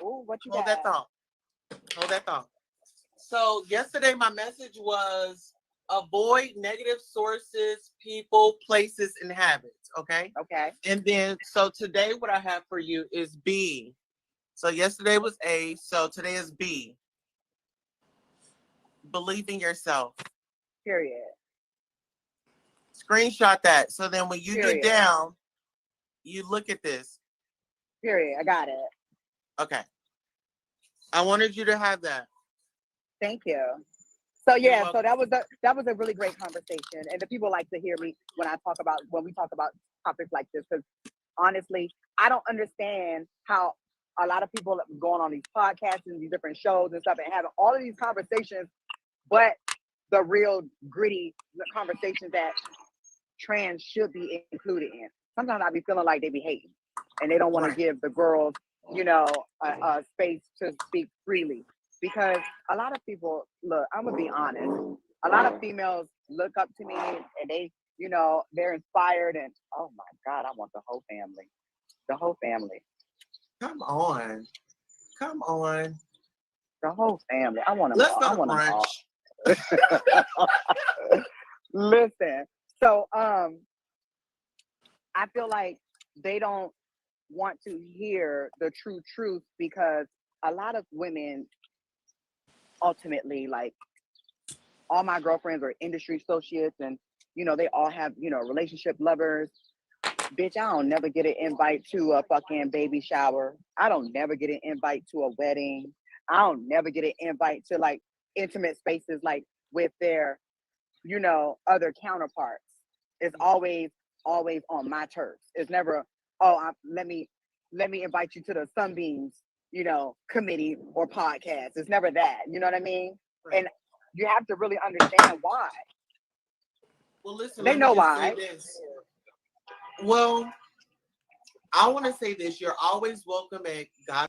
Oh, what you Hold got? that thought. Hold that thought. So yesterday my message was avoid negative sources, people, places, and habits. Okay. Okay. And then so today what I have for you is B. So yesterday was A. So today is B. Believe in yourself. Period. Screenshot that. So then when you Period. get down, you look at this. Period. I got it. Okay. I wanted you to have that. Thank you. So yeah, You're so that was a really great conversation, and the people like to hear me when we talk about topics like this, because honestly, I don't understand how a lot of people going on these podcasts and these different shows and stuff and having all of these conversations, but the real gritty conversations that trans should be included in. Sometimes I be feeling like they be hating, and they don't want to give the girls, a space to speak freely. Because a lot of people, look, I'm gonna be honest. A lot of females look up to me, and they, they're inspired. And oh my God, I want the whole family. The whole family. Come on. Come on. The whole family. I want them Let's all. go I to want brunch. them all. Listen. So I feel like they don't want to hear the true truth, because a lot of women ultimately, like, all my girlfriends are industry associates, and they all have relationship lovers. Bitch, I don't never get an invite to a fucking baby shower. I don't never get an invite to a wedding. I don't never get an invite to like intimate spaces like with their other counterparts. It's always on my turf. It's never, let me invite you to the Sunbeams committee or podcast. It's never that. You know what I mean? Right. And you have to really understand why. Well, listen, They let me know just why. say this. Well, I want to say this. You're always welcome at Goddess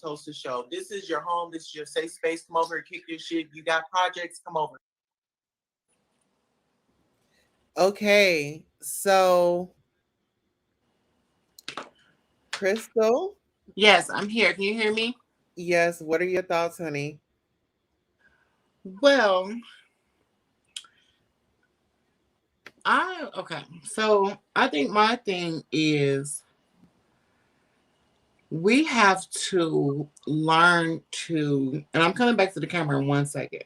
Host the Show. This is your home. This is your safe space. Come over and kick your shit. You got projects, come over. Okay, so Crystal? Yes, I'm here. Can you hear me? Yes, what are your thoughts, honey? Well, so I think my thing is we have to learn to, and I'm coming back to the camera in 1 second,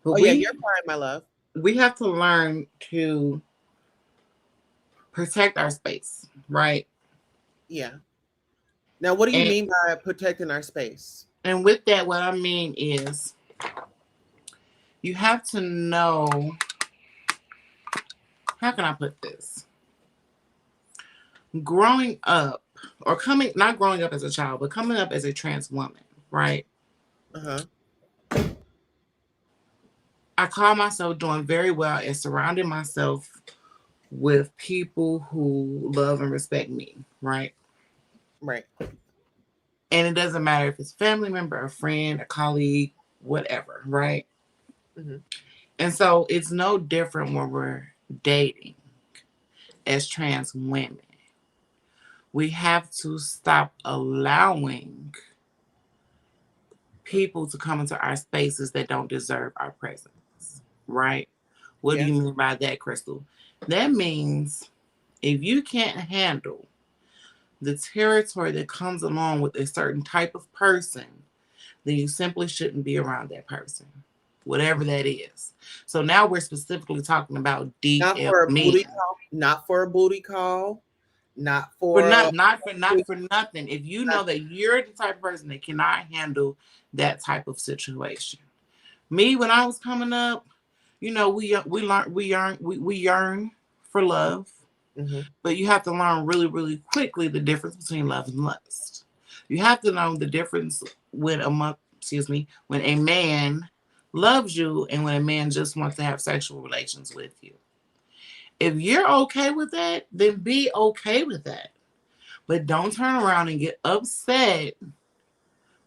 but Yeah, you're fine, my love. we have to learn to protect our space, right? Yeah. Now, what do you mean by protecting our space? And with that, what I mean is you have to know, how can I put this? Growing up, or not growing up as a child, but coming up as a trans woman, right? Uh-huh. I call myself doing very well at surrounding myself with people who love and respect me, right? Right. And it doesn't matter if it's a family member, a friend, a colleague, whatever, right? Mm-hmm. And so it's no different when we're dating as trans women. We have to stop allowing people to come into our spaces that don't deserve our presence, right? What do you mean by that, Crystal? That means if you can't handle the territory that comes along with a certain type of person, then you simply shouldn't be around that person, whatever that is. So now we're specifically talking about Not for a DF men. booty call. Not for a booty call. Not For for not for nothing. If you know that you're the type of person that cannot handle that type of situation. Me, when I was coming up, we yearn for love, Mm-hmm. but you have to learn really, really quickly the difference between love and lust. You have to know the difference when a man loves you and when a man just wants to have sexual relations with you. If you're okay with that, then be okay with that. But don't turn around and get upset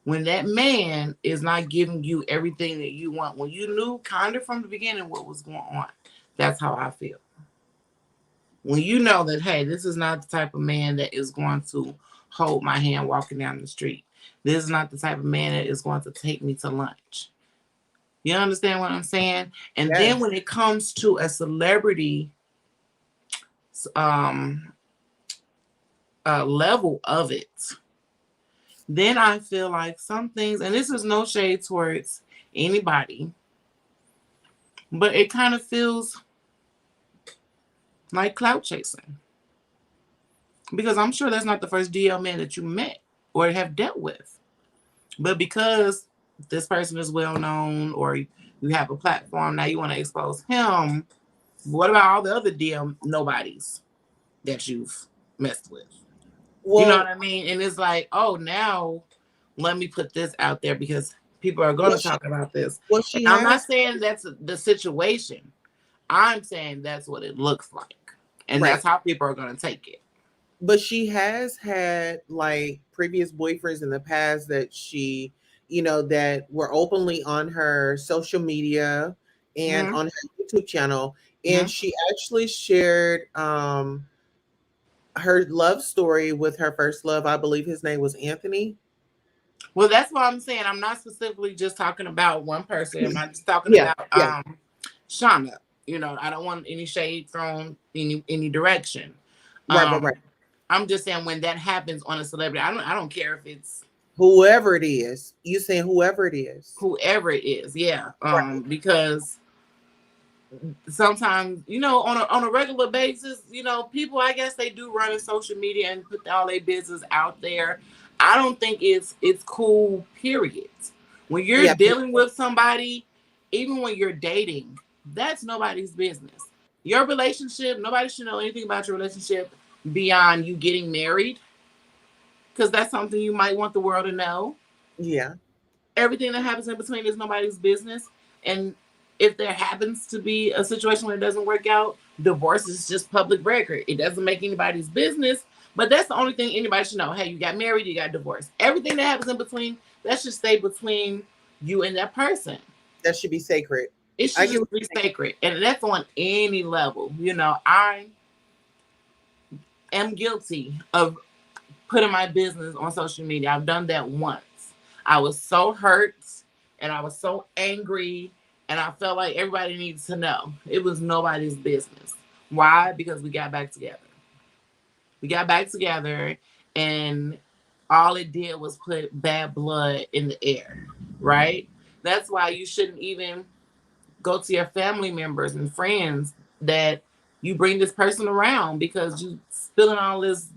when that man is not giving you everything that you want, when you knew kind of from the beginning what was going on. That's how I feel. When you know that, hey, this is not the type of man that is going to hold my hand walking down the street. This is not the type of man that is going to take me to lunch. You understand what I'm saying? And then Yes. when it comes to a celebrity um, level of it, then I feel like some things, and this is no shade towards anybody, but it kind of feels like clout chasing. Because I'm sure that's not the first DL man that you met or have dealt with. But because this person is well known or you have a platform, now you want to expose him. What about all the other DM nobodies that you've messed with? You know what Well, I mean? And it's like, oh, now let me put this out there because people are going well, to talk about this. well, And she I'm not has, saying that's the situation. I'm saying that's what it looks like. And right. that's how people are going to take it. But she has had like previous boyfriends in the past that she, that were openly on her social media and Mm-hmm. on her YouTube channel. And Mm-hmm. she actually shared her love story with her first love. I believe his name was Anthony. Well, that's what I'm saying. I'm not specifically just talking about one person. I'm not just talking Yeah, about yeah. Shauna. You know, I don't want any shade thrown any direction. Right, right, right. I'm just saying when that happens on a celebrity, I don't care if it's Whoever it is. You saying whoever it is. whoever it is. Yeah. Right. Because sometimes, on a regular basis, people, I guess they do run in social media and put all their business out there. I don't think it's cool, period. When you're Yeah. dealing with somebody, even when you're dating, that's nobody's business. Your relationship, nobody should know anything about your relationship beyond you getting married, because that's something you might want the world to know. Yeah. Everything that happens in between is nobody's business. And if there happens to be a situation where it doesn't work out, divorce is just public record. It doesn't make anybody's business. But that's the only thing anybody should know. Hey, you got married, you got divorced. Everything that happens in between, that should stay between you and that person. That should be sacred. It should I get just what be you're sacred. And that's on any level. I am guilty of putting my business on social media. I've done that once. I was so hurt and I was so angry and I felt like everybody needs to know. It was nobody's business. Why? Because we got back together. We got back together and all it did was put bad blood in the air, right? That's why you shouldn't even go to your family members and friends that you bring this person around because you spilling all this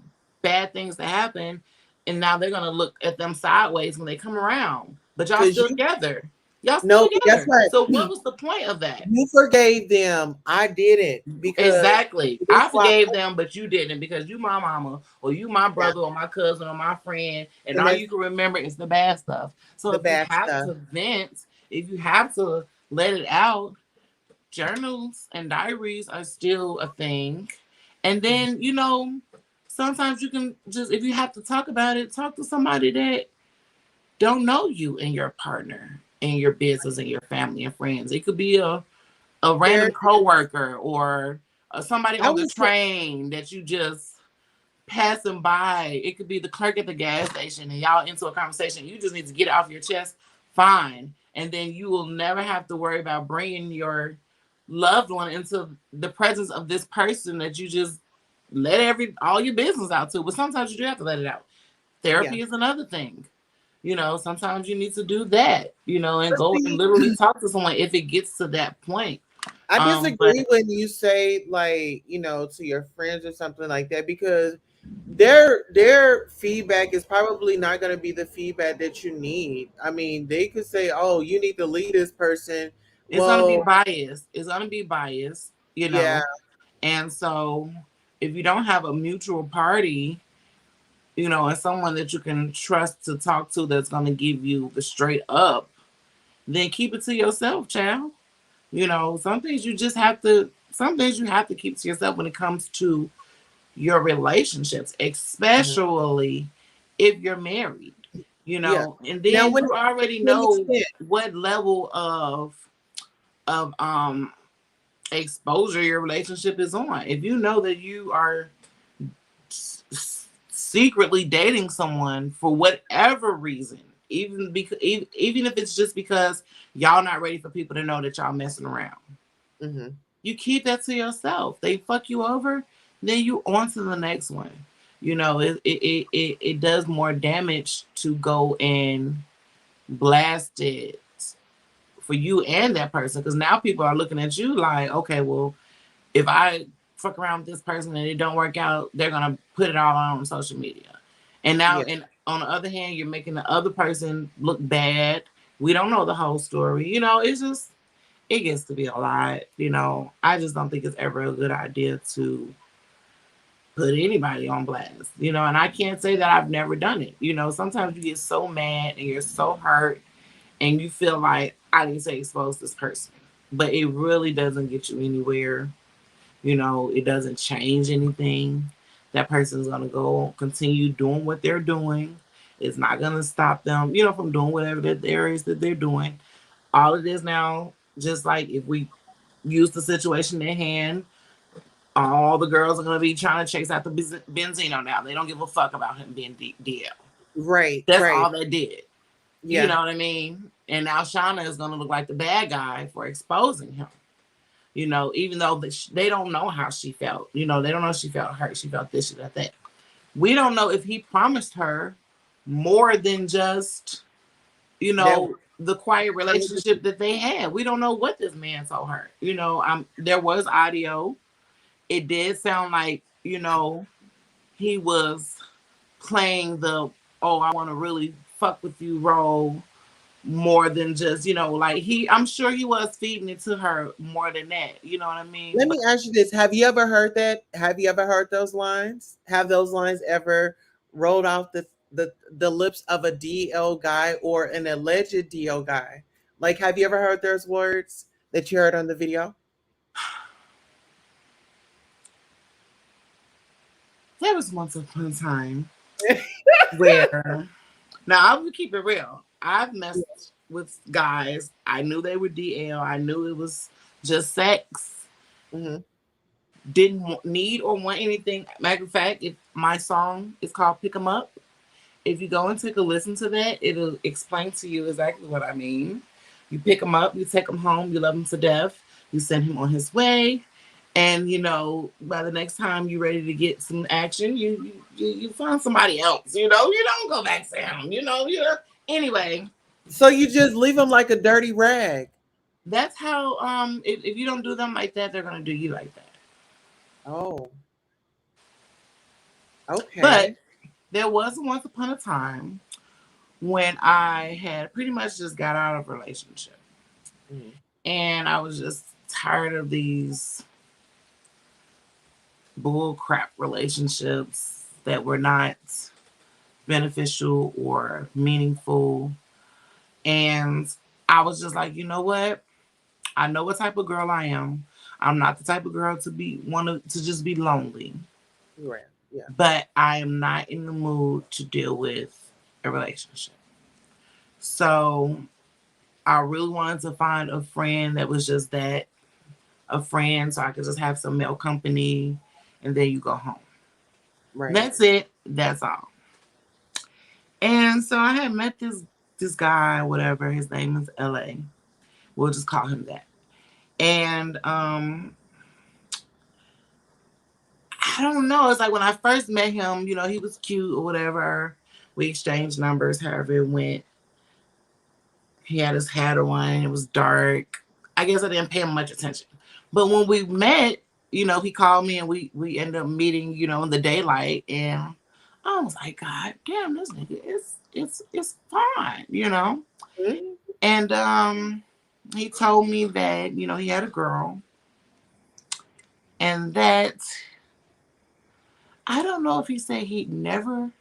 bad things that happen, and now they're gonna look at them sideways when they come around. But y'all because still you together. Y'all still no, that's together. right. So what was the point of that? You forgave them. I didn't because Exactly. that's I why. forgave them, but you didn't because you my mama or you my Yeah, brother or my cousin or my friend, and and all that's you can remember is the bad stuff. So the if you bad have stuff. to vent, if you have to let it out, journals and diaries are still a thing. And then, sometimes you can just, if you have to talk about it, talk to somebody that don't know you and your partner and your business and your family and friends. It could be a There, random coworker or somebody I on the was. train that you just passing by. It could be the clerk at the gas station and y'all into a conversation. You just need to get it off your chest. Fine. And then you will never have to worry about bringing your loved one into the presence of this person that you just let all your business out to. But sometimes you do have to let it out. Yeah, Therapy is another thing. Sometimes you need to do that, and but go and see, literally talk to someone if it gets to that point. I But disagree when you say like to your friends or something like that because their feedback is probably not going to be the feedback that you need. I mean, they could say, "Oh, you need to leave this person." it's gonna be Well, biased. It's gonna be biased, yeah, And so if you don't have a mutual party, and someone that you can trust to talk to that's gonna give you the straight up, then keep it to yourself, child. Some things you have to keep to yourself when it comes to your relationships, mhm, especially if you're married, yeah. and Now, then you already to an know extent, what level of exposure your relationship is on. If you know that you are secretly dating someone for whatever reason, even because even if it's just because y'all not ready for people to know that y'all messing around, Mm-hmm. you keep that to yourself. They fuck you over, then you on to the next one. It does more damage to go and blast it for you and that person, because now people are looking at you like, okay, well, if I fuck around with this person and it don't work out, they're gonna put it all on social media. And now, Yeah. and on the other hand, you're making the other person look bad. We don't know the whole story. It's just, it gets to be a lot. I just don't think it's ever a good idea to put anybody on blast. And I can't say that I've never done it. Sometimes you get so mad and you're so hurt and you feel like I need to expose this person, but it really doesn't get you anywhere. It doesn't change anything. That person's gonna go continue doing what they're doing. It's not gonna stop them, from doing whatever that there is that they're doing. All it is now, just like if we use the situation at hand, all the girls are gonna be trying to chase after Benzino now. They don't give a fuck about him being DL. Right. That's Right. all they did. You Yeah. know what I mean? And now Shauna is gonna look like the bad guy for exposing him. Even though they don't know how she felt. They don't know if she felt hurt. She felt this, she felt that. We don't know if he promised her more than just, That. the quiet relationship that they had. We don't know what this man told her. There was audio. It did sound like, he was playing the, oh, I want to really fuck with you role more than just, like I'm sure he was feeding it to her more than that. You know what I mean? Let But me ask you this: have you ever heard that? Have you ever heard those lines? Have those lines ever rolled off the lips of a DL guy or an alleged DL guy? Like, have you ever heard those words that you heard on the video? there was once upon a time where, now I would keep it real. I've messed with guys. I knew they were DL. I knew it was just sex. Hmm. Didn't need or want anything. Matter of fact, if my song is called "Pick 'Em Up," if you go and take a listen to that, it'll explain to you exactly what I mean. You pick him up, you take him home, you love him to death, you send him on his way, and by the next time you're ready to get some action, you find somebody else. You don't go back to him. Anyway, So you just leave them like a dirty rag. that's how. If you don't do them like that, they're gonna do you like that. Oh, But okay. there was once upon a time when I had pretty much just got out of a relationship. Mhm. And I was just tired of these bull crap relationships that were not beneficial or meaningful. And I was just like, you know what? I know what type of girl I am. I'm not the type of girl to be to just be lonely. Right. Yeah. But I am not in the mood to deal with a relationship. So I really wanted to find a friend that was just that, a friend, so I could just have some male company, and then you go home. Right. That's it. That's all. And so I had met this guy, whatever his name is, LA. We'll just call him that. And I don't know. It's like when I first met him, he was cute or whatever. We exchanged numbers, however it went. He had his hat on. It was dark. I guess I didn't pay him much attention. But when we met, he called me and we ended up meeting, in the daylight. And I was like, God damn, this nigga it's fine. Mhm. And he told me that, he had a girl and that I don't know if he said he'd never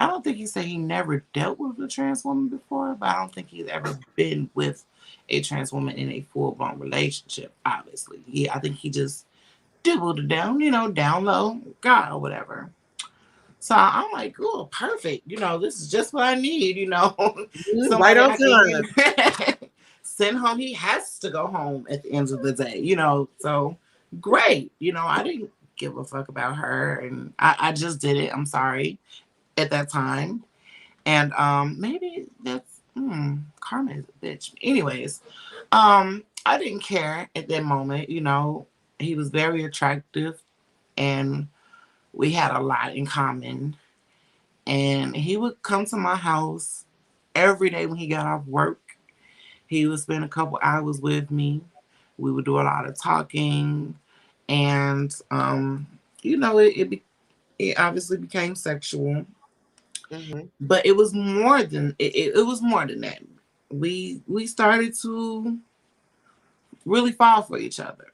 I don't think he said he never dealt with a trans woman before, but I don't think he's ever been with a trans woman in a full blown relationship, obviously. I think he just dibbled it down, down low, God or whatever. So I'm like, oh, perfect. This is just what I need, Mhm. Right somebody on I can, time. sent home. He has to go home at the end of the day, so great. I didn't give a fuck about her, and I just did it. I'm sorry at that time. And maybe that's karma is a bitch. Anyways, I didn't care at that moment. He was very attractive, and we had a lot in common. And he would come to my house every day when he got off work. He would spend a couple hours with me. We would do a lot of talking, and it obviously became sexual. Mm-hmm. But it was more than it was more than that. We started to really fall for each other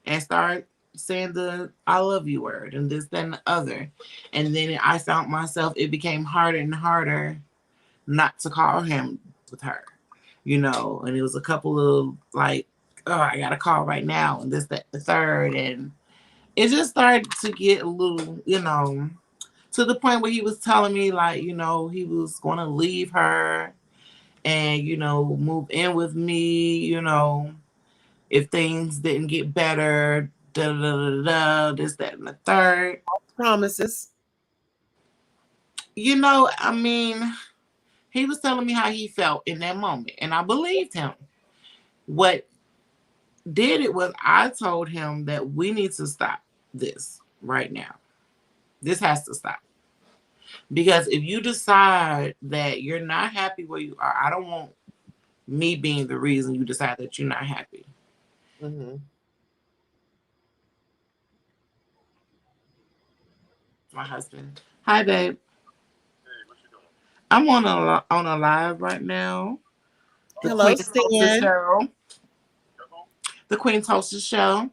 and start saying the I love you word and this, that, and the other. And then I found myself, it became harder and harder not to call him with her, and it was a couple of like, oh, I got a call right now and this, that, the third. And it just started to get a little, to the point where he was telling me like, he was going to leave her and, move in with me, if things didn't get better, da da da da, this, that, and the third. Promises. I mean, he was telling me how he felt in that moment, and I believed him. What did it was I told him that we need to stop this right now. This has to stop. Because if you decide that you're not happy where you are, I don't want me being the reason you decide that you're not happy. Mm-hmm. My husband. Hi, babe. I'm on a live right now. The Hello, Queen hosts the Stan. show. The Queen hosts the show.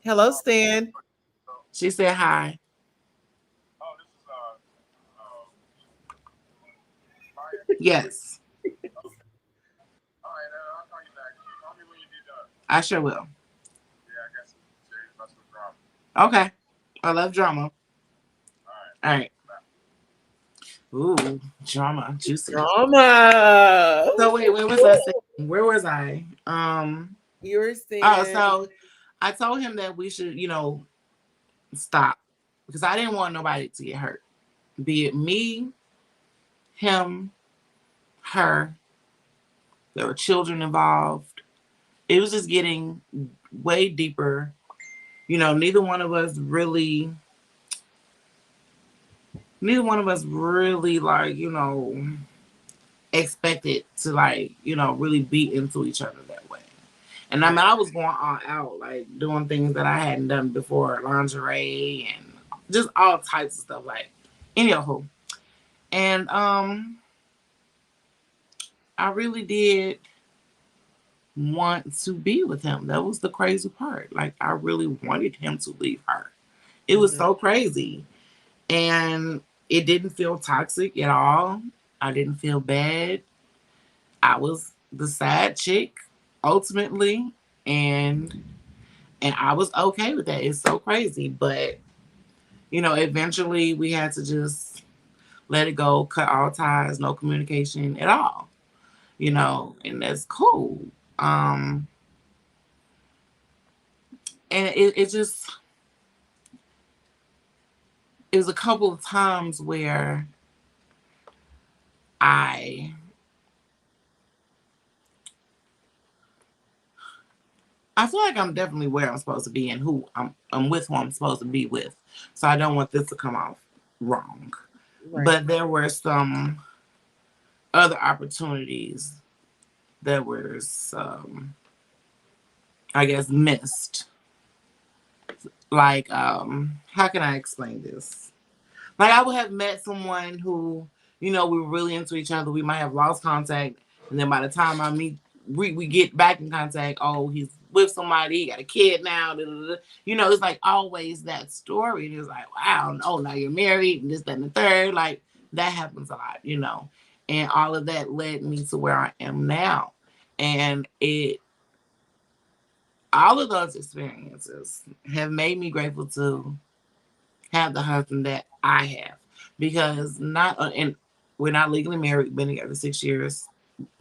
Hello, Stan. She said hi. Yes, I sure will. Okay. I love drama. All right. Ooh, drama, juicy. Drama. So wait, where was I saying? Where was I? You were Oh, saying, so I told him that we should, stop because I didn't want nobody to get hurt. Be it me, him, her. There were children involved. It was just getting way deeper. Neither one of us really like, expected to like, really be into each other that way. And I mean, I was going all out, like doing things that I hadn't done before, lingerie and just all types of stuff, like anywho. And I really did want to be with him. That was the crazy part. Like I really wanted him to leave her. It was mm-hmm. so crazy. And it didn't feel toxic at all. I didn't feel bad. I was the side chick ultimately, and I was okay with that. It's so crazy, but eventually we had to just let it go, cut all ties, no communication at all. And that's cool. Um, and it just it was a couple of times where I I feel like I'm definitely where I'm supposed to be and who I'm with, who I'm supposed to be with. So I don't want this to come off wrong. Right. But there were some other opportunities that were, I guess, missed. Like, how can I explain this? Like, I would have met someone who, we were really into each other. We might have lost contact. And then by the time we get back in contact, oh, he's with somebody, he got a kid now. Da, da, da. It's like always that story. And it's like, wow, oh, now you're married and this, that, and the third. Like, that happens a lot. And all of that led me to where I am now. And all of those experiences have made me grateful to have the husband that I have, because not and we're not legally married. We've been together 6 years.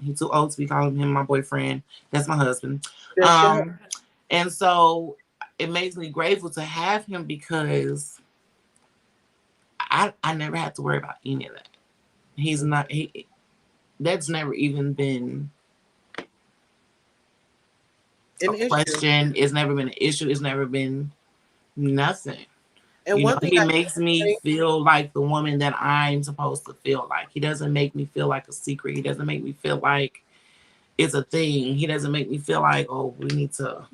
He's too old to be calling him my boyfriend. That's my husband. That's your Um, and so it makes me grateful to have him because I never had to worry about any of that. He's not he. That's never even been a an issue. question. It's never been an issue. It's never been nothing. And one thing He I makes me say, feel like the woman that I'm supposed to feel like. He doesn't make me feel like a secret. He doesn't make me feel like it's a thing. He doesn't make me feel like, oh, we need to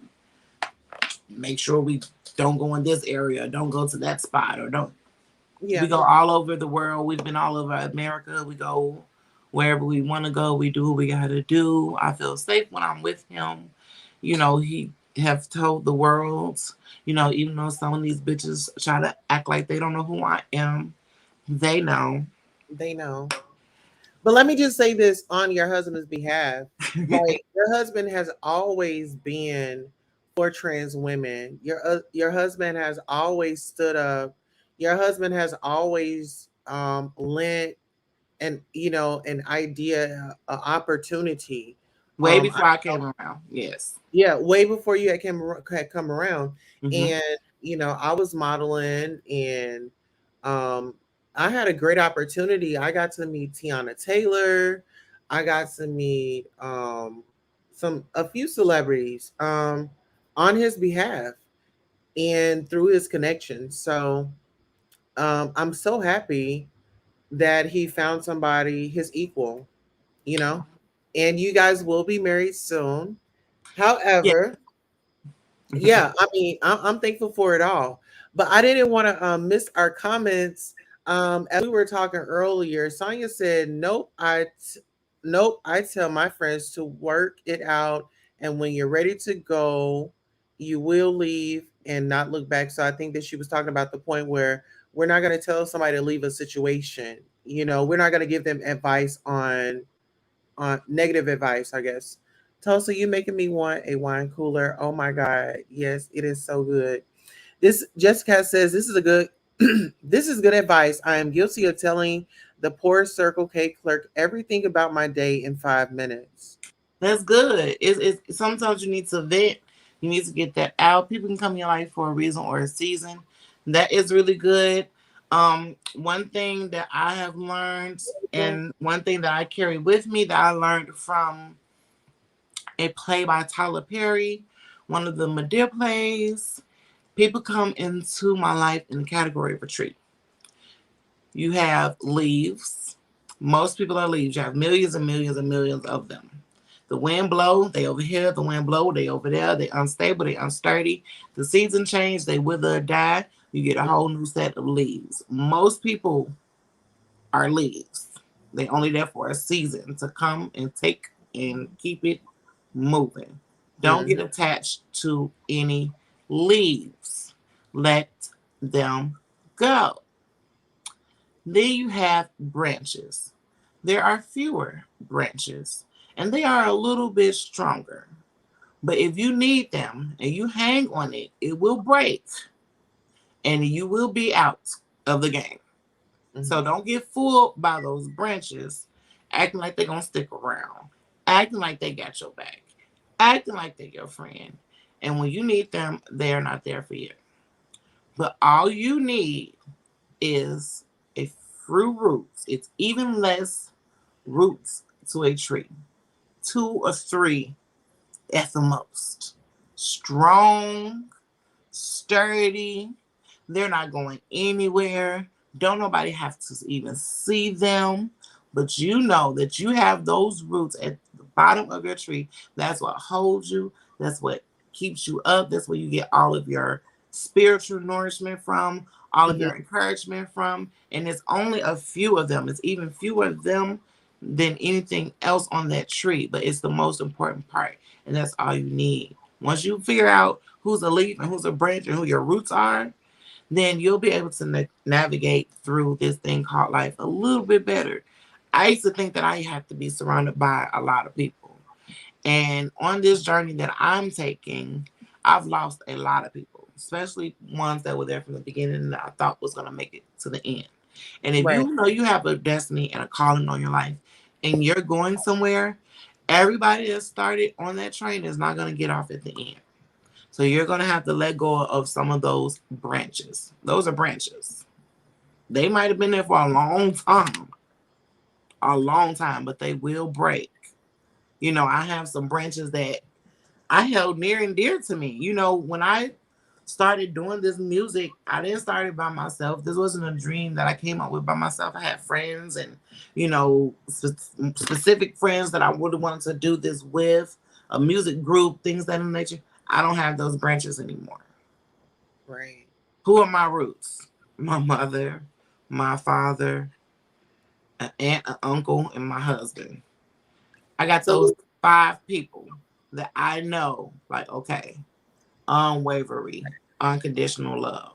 make sure we don't go in this area, don't go to that spot, or don't. We yeah, go all over the world. We've been all over America. We go wherever we want to go. We do what we got to do. I feel safe when I'm with him. He have told the world, even though some of these bitches try to act like they don't know who I am, they know. they know. But let me just say this on your husband's behalf. Like your husband has always been for trans women. Your husband has always stood up. Your husband has always lent an idea, an opportunity. Way before I came around. Yes. Yeah, way before you had come around, Hmm. and I was modeling, and um, I had a great opportunity. I got to meet Tiana Taylor. I got to meet a few celebrities on his behalf and through his connections. So I'm so happy that he found somebody his equal. You know, and you guys will be married soon. Yeah. However, yeah, I mean, I'm thankful for it all, but I didn't want to miss our comments. As we were talking earlier, Sonia said, nope. I tell my friends to work it out, and when you're ready to go, you will leave and not look back." So I think that she was talking about the point where we're not going to tell somebody to leave a situation. We're not going to give them advice on negative advice, I guess. Tulsa, you making me want a wine cooler. Oh my God. Yes, it is so good. This Jessica says this is a good this is good advice. I am guilty of telling the poor Circle K clerk everything about my day in 5 minutes. That's good. Sometimes you need to vent. You need to get that out. People can come in your life for a reason or a season. That is really good. One thing that I have learned, and one thing that I carry with me that I learned from a play by Tyler Perry, one of the Medea plays. People come into my life in the category of retreat. You have leaves. Most people are leaves. You have millions and millions and millions of them. The wind blow, they over here. The wind blow, they over there. They unstable, they unsturdy. The season change, they wither or die. You get a whole new set of leaves. Most people are leaves. They only there for a season to come and take and keep it moving. Don't get Mhm. attached to any leaves. Let them go. Then you have branches. There are fewer branches, and they are a little bit stronger. But if you need them and you hang on it, it will break and you will be out of the game. So Mhm. don't get fooled by those branches acting like they're going to stick around, acting like they got your back, acting like they're your friend. And when you need them, they're not there for you. But all you need is a few roots. It's even less roots to a tree, 2 or 3 at the most. Strong, sturdy. They're not going anywhere. Don't nobody have to even see them. But you know that you have those roots at the bottom of your tree. That's what holds you. That's what keeps you up. That's where you get all of your spiritual nourishment from, all of Mhm. your encouragement from. And it's only a few of them. It's even fewer of them than anything else on that tree. But it's the most important part. And that's all you need. Once you figure out who's a leaf and who's a branch and who your roots are, then you'll be able to navigate through this thing called life a little bit better. I used to think that I have to be surrounded by a lot of people. And on this journey that I'm taking, I've lost a lot of people, especially ones that were there from the beginning that I thought was going to make it to the end. And if Right. you know you have a destiny and a calling on your life, and you're going somewhere, everybody that started on that train is not going to get off at the end. So you're going to have to let go of some of those branches. Those are branches. They might have been there for a long time, but they will break. You know, I have some branches that I held near and dear to me. You know, when I started doing this music, I didn't start it by myself. This wasn't a dream that I came up with by myself. I had friends and, you know, specific friends that I would have wanted to do this with, a music group, things that in nature. I don't have those branches anymore. Right. Who are my roots? My mother, my father, an aunt, an uncle, and my husband. I got those So 5 people that I know, like, okay, unwavering, unconditional love.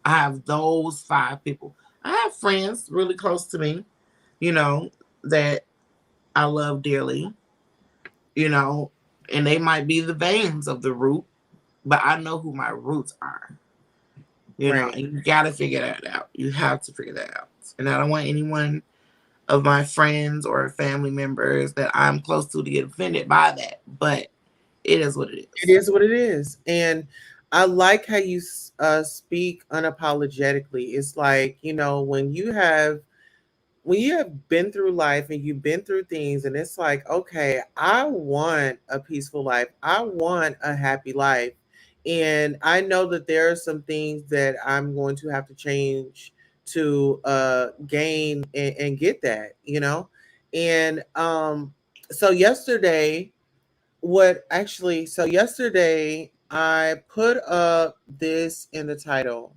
I have those 5 people. I have friends really close to me, you know, that I love dearly, you know, and they might be the veins of the root, but I know who my roots are, you know, right. and you got to figure that out. You have to figure that out. And I don't want anyone of my friends or family members that I'm close to get offended by that, but it is what it It is. is what it is. And I like how you speak unapologetically. It's like, when you have been through life and you've been through things, and it's like, okay, I want a peaceful life. I want a happy life. And I know that there are some things that I'm going to have to change to gain and get that. And so yesterday, yesterday I put up this in the title,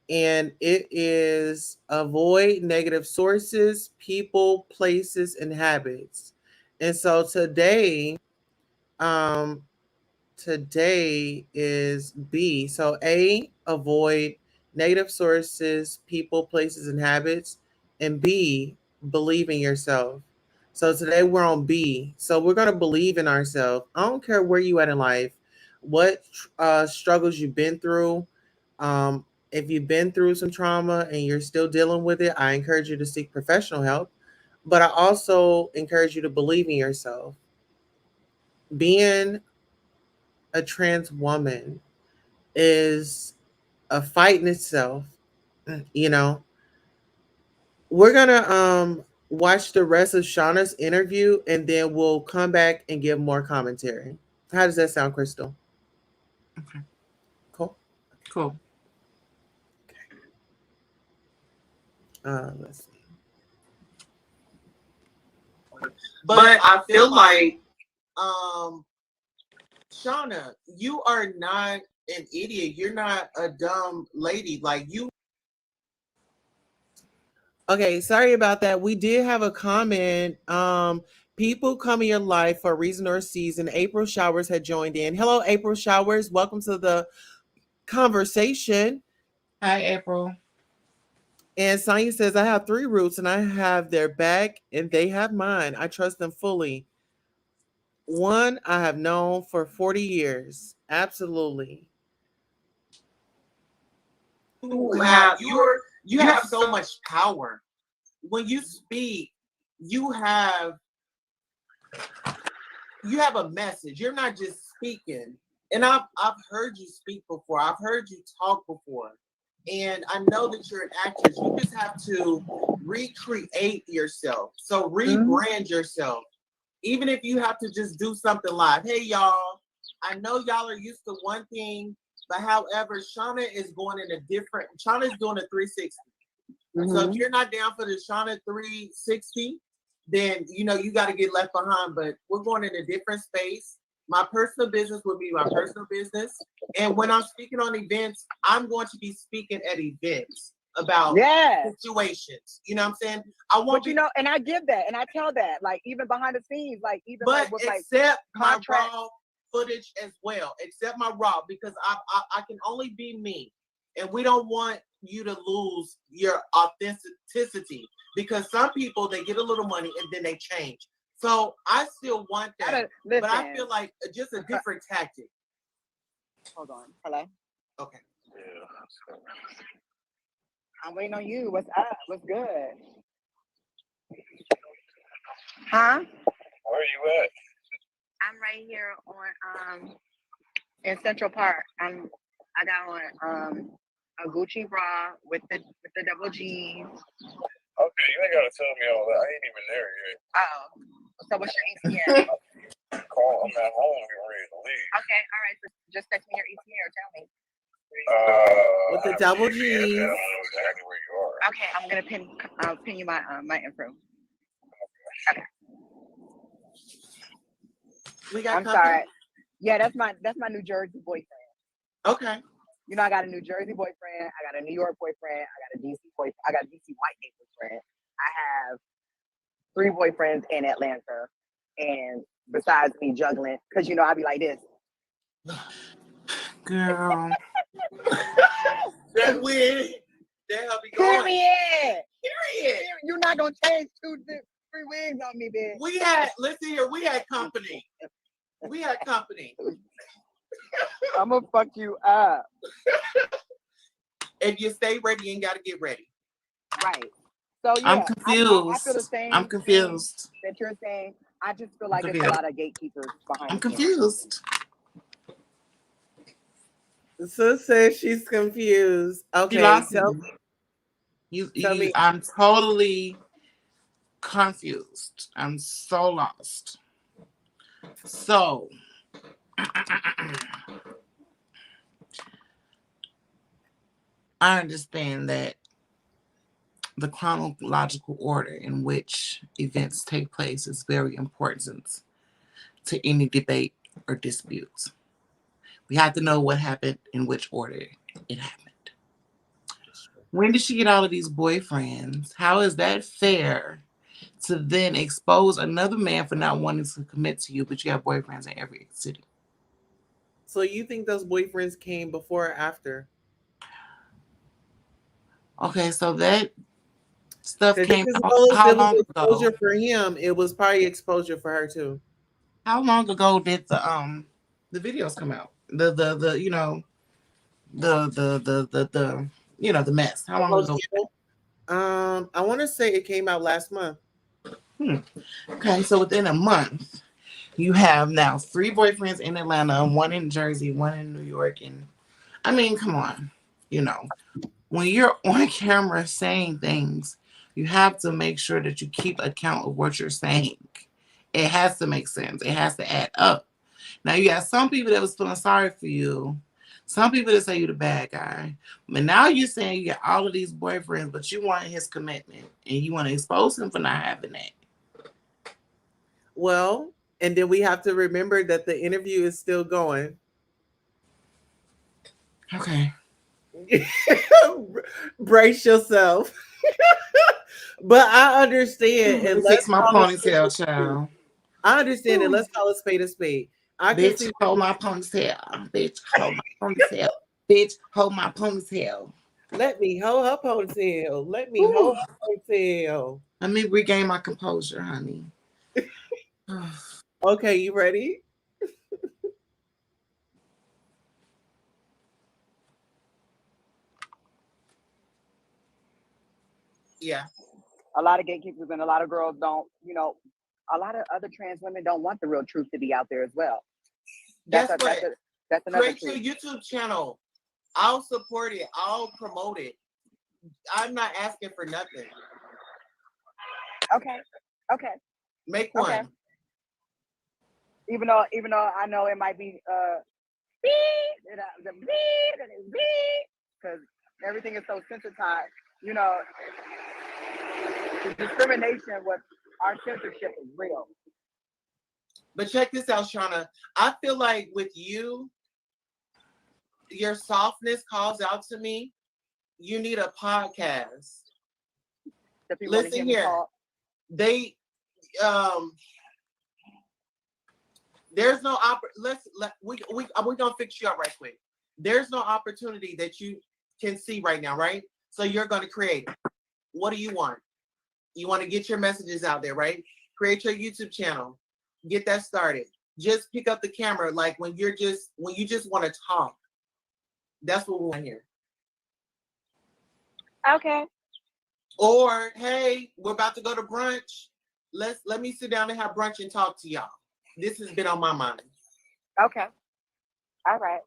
and it is avoid negative sources, people, places, and habits. And so um, today is B. So A, avoid negative sources, people, places, and habits. And B, believe in yourself. So today we're on B. So we're going to believe in ourselves. I don't care where you at in life, what struggles you've been through. Um, if you've been through some trauma and you're still dealing with it, I encourage you to seek professional help. But I also encourage you to believe in yourself. Being a trans woman is a fight in itself. You know, we're gonna watch the rest of Shauna's interview, and then we'll come back and give more commentary. How does that sound, Crystal? Okay, Cool. cool. Let's see. But But I I feel feel like, like um, Shauna, you are not an idiot. You're not a dumb lady. Like you. Okay, sorry about that. We did have a comment. People come in your life for a reason or a season. April Showers had joined in. Hello, April Showers. Welcome to the conversation. Hi, April. And Sonya says, I have 3 roots and I have their back and they have mine. I trust them fully. One I have known for 40 years. Absolutely. you have You you have have so much power. When you speak, you have you have a message. You're not just speaking. And I've heard you speak before. I've heard you talk before. And I know that you're an actress. You just have to recreate yourself. So rebrand yourself. Even if you have to just do something live. Hey y'all, I know y'all are used to one thing, but however, Shauna is going in a different Shauna's doing a 360. So if you're not down for the Shauna 360, then you got to get left behind. But we're going in a different space. My personal business will be my personal business, and when I'm speaking on events, I'm going to be speaking at events about situations. You know what I'm saying? I want and I give that, and I tell that, like even behind the scenes, like even but like with accept my contract. raw footage as well. Accept my raw because I can only be me, and we don't want you to lose your authenticity because some people they get a little money and then they change. So I still want that, but I feel like just a different tactic. Hold on, hello. Okay. I'm waiting on you. What's up? What's good? Huh? Where are you at? I'm right here on in Central Park. I got on a Gucci bra with the double G's. Okay, you ain't gotta tell me all that. I ain't even there yet. Oh, so what's your ETA? I'm at home getting ready to leave. Okay, all right. So just text me your ETA or tell me. With the double G's. I don't know exactly where you are. Okay, I'm gonna pin you my info. Okay. We got I'm company? sorry. Yeah, that's my New Jersey boyfriend. Okay. You know, I got a New Jersey boyfriend. I got a New York boyfriend. I got a DC boyfriend. I got a DC white gay boyfriend. I have 3 boyfriends in Atlanta, and besides me juggling, because you know I be like this. Girl. That wig. That help me going. Period. You're not gonna change 3 wigs on me, bitch. Listen here, we had company. I'm gonna fuck you up. If you stay ready, you ain't gotta get ready. Right. So yeah, I'm confused. I feel the same. I'm confused. That you're saying. I just feel like there's a lot of gatekeepers behind. I'm confused. So says she's confused. Okay, You lost tell me. tell me. I'm totally confused. I'm so lost. So, I understand that the chronological order in which events take place is very important to any debate or dispute. We have to know what happened in which order it happened. When did she get all of these boyfriends? How is that fair to then expose another man for not wanting to commit to you, but you have boyfriends in every city? So you think those boyfriends came before or after? Okay, so that stuff Because came if out it how was long ago? exposure for him, it was probably exposure for her too. How long ago did the videos come out? The you know the you know the mess. How long ago? I want to say it came out last month. Okay, so within a month, you have now 3 boyfriends in Atlanta, 1 in Jersey, 1 in New York, and I mean, come on, you know, when you're on camera saying things, you have to make sure that you keep account of what you're saying. It has to make sense. It has to add up. Now you got some people that was feeling sorry for you. Some people that say you're the bad guy. But now you're saying you got all of these boyfriends, but you want his commitment and you want to expose him for not having that. Well, and then we have to remember that the interview is still going. Okay. Brace yourself. But I understand. Let And me let's fix my call a spade a ponytail, spade. child. I understand it. Ooh. Let's call a spade a spade. I can Bitch, see. hold my ponytail. Bitch, hold my ponytail. Bitch, hold my ponytail. Let me hold her ponytail. Let me hold Ooh. her ponytail. Let me regain my composure, honey. Okay, you ready? Yeah. A lot of gatekeepers and a lot of girls don't. You know, a lot of other trans women don't want the real truth to be out there as well. Guess what? That's another Create truth. your YouTube channel. I'll support it. I'll promote it. I'm not asking for nothing. Okay. Make one. Okay. Even though I know it might be because everything is so sensitized. You know, the discrimination with our censorship is real. But check this out, Shauna. I feel like with you, your softness calls out to me. You need a podcast. Listen here. They there's no we're gonna fix you up right quick. There's no opportunity that you can see right now, right? So you're gonna create it. What do you want? You want to get your messages out there, right? Create your YouTube channel. Get that started. Just pick up the camera like when you just want to talk. That's what we want to hear. Okay. Or hey, we're about to go to brunch. let me sit down and have brunch and talk to y'all. This has been on my mind. Okay. All right.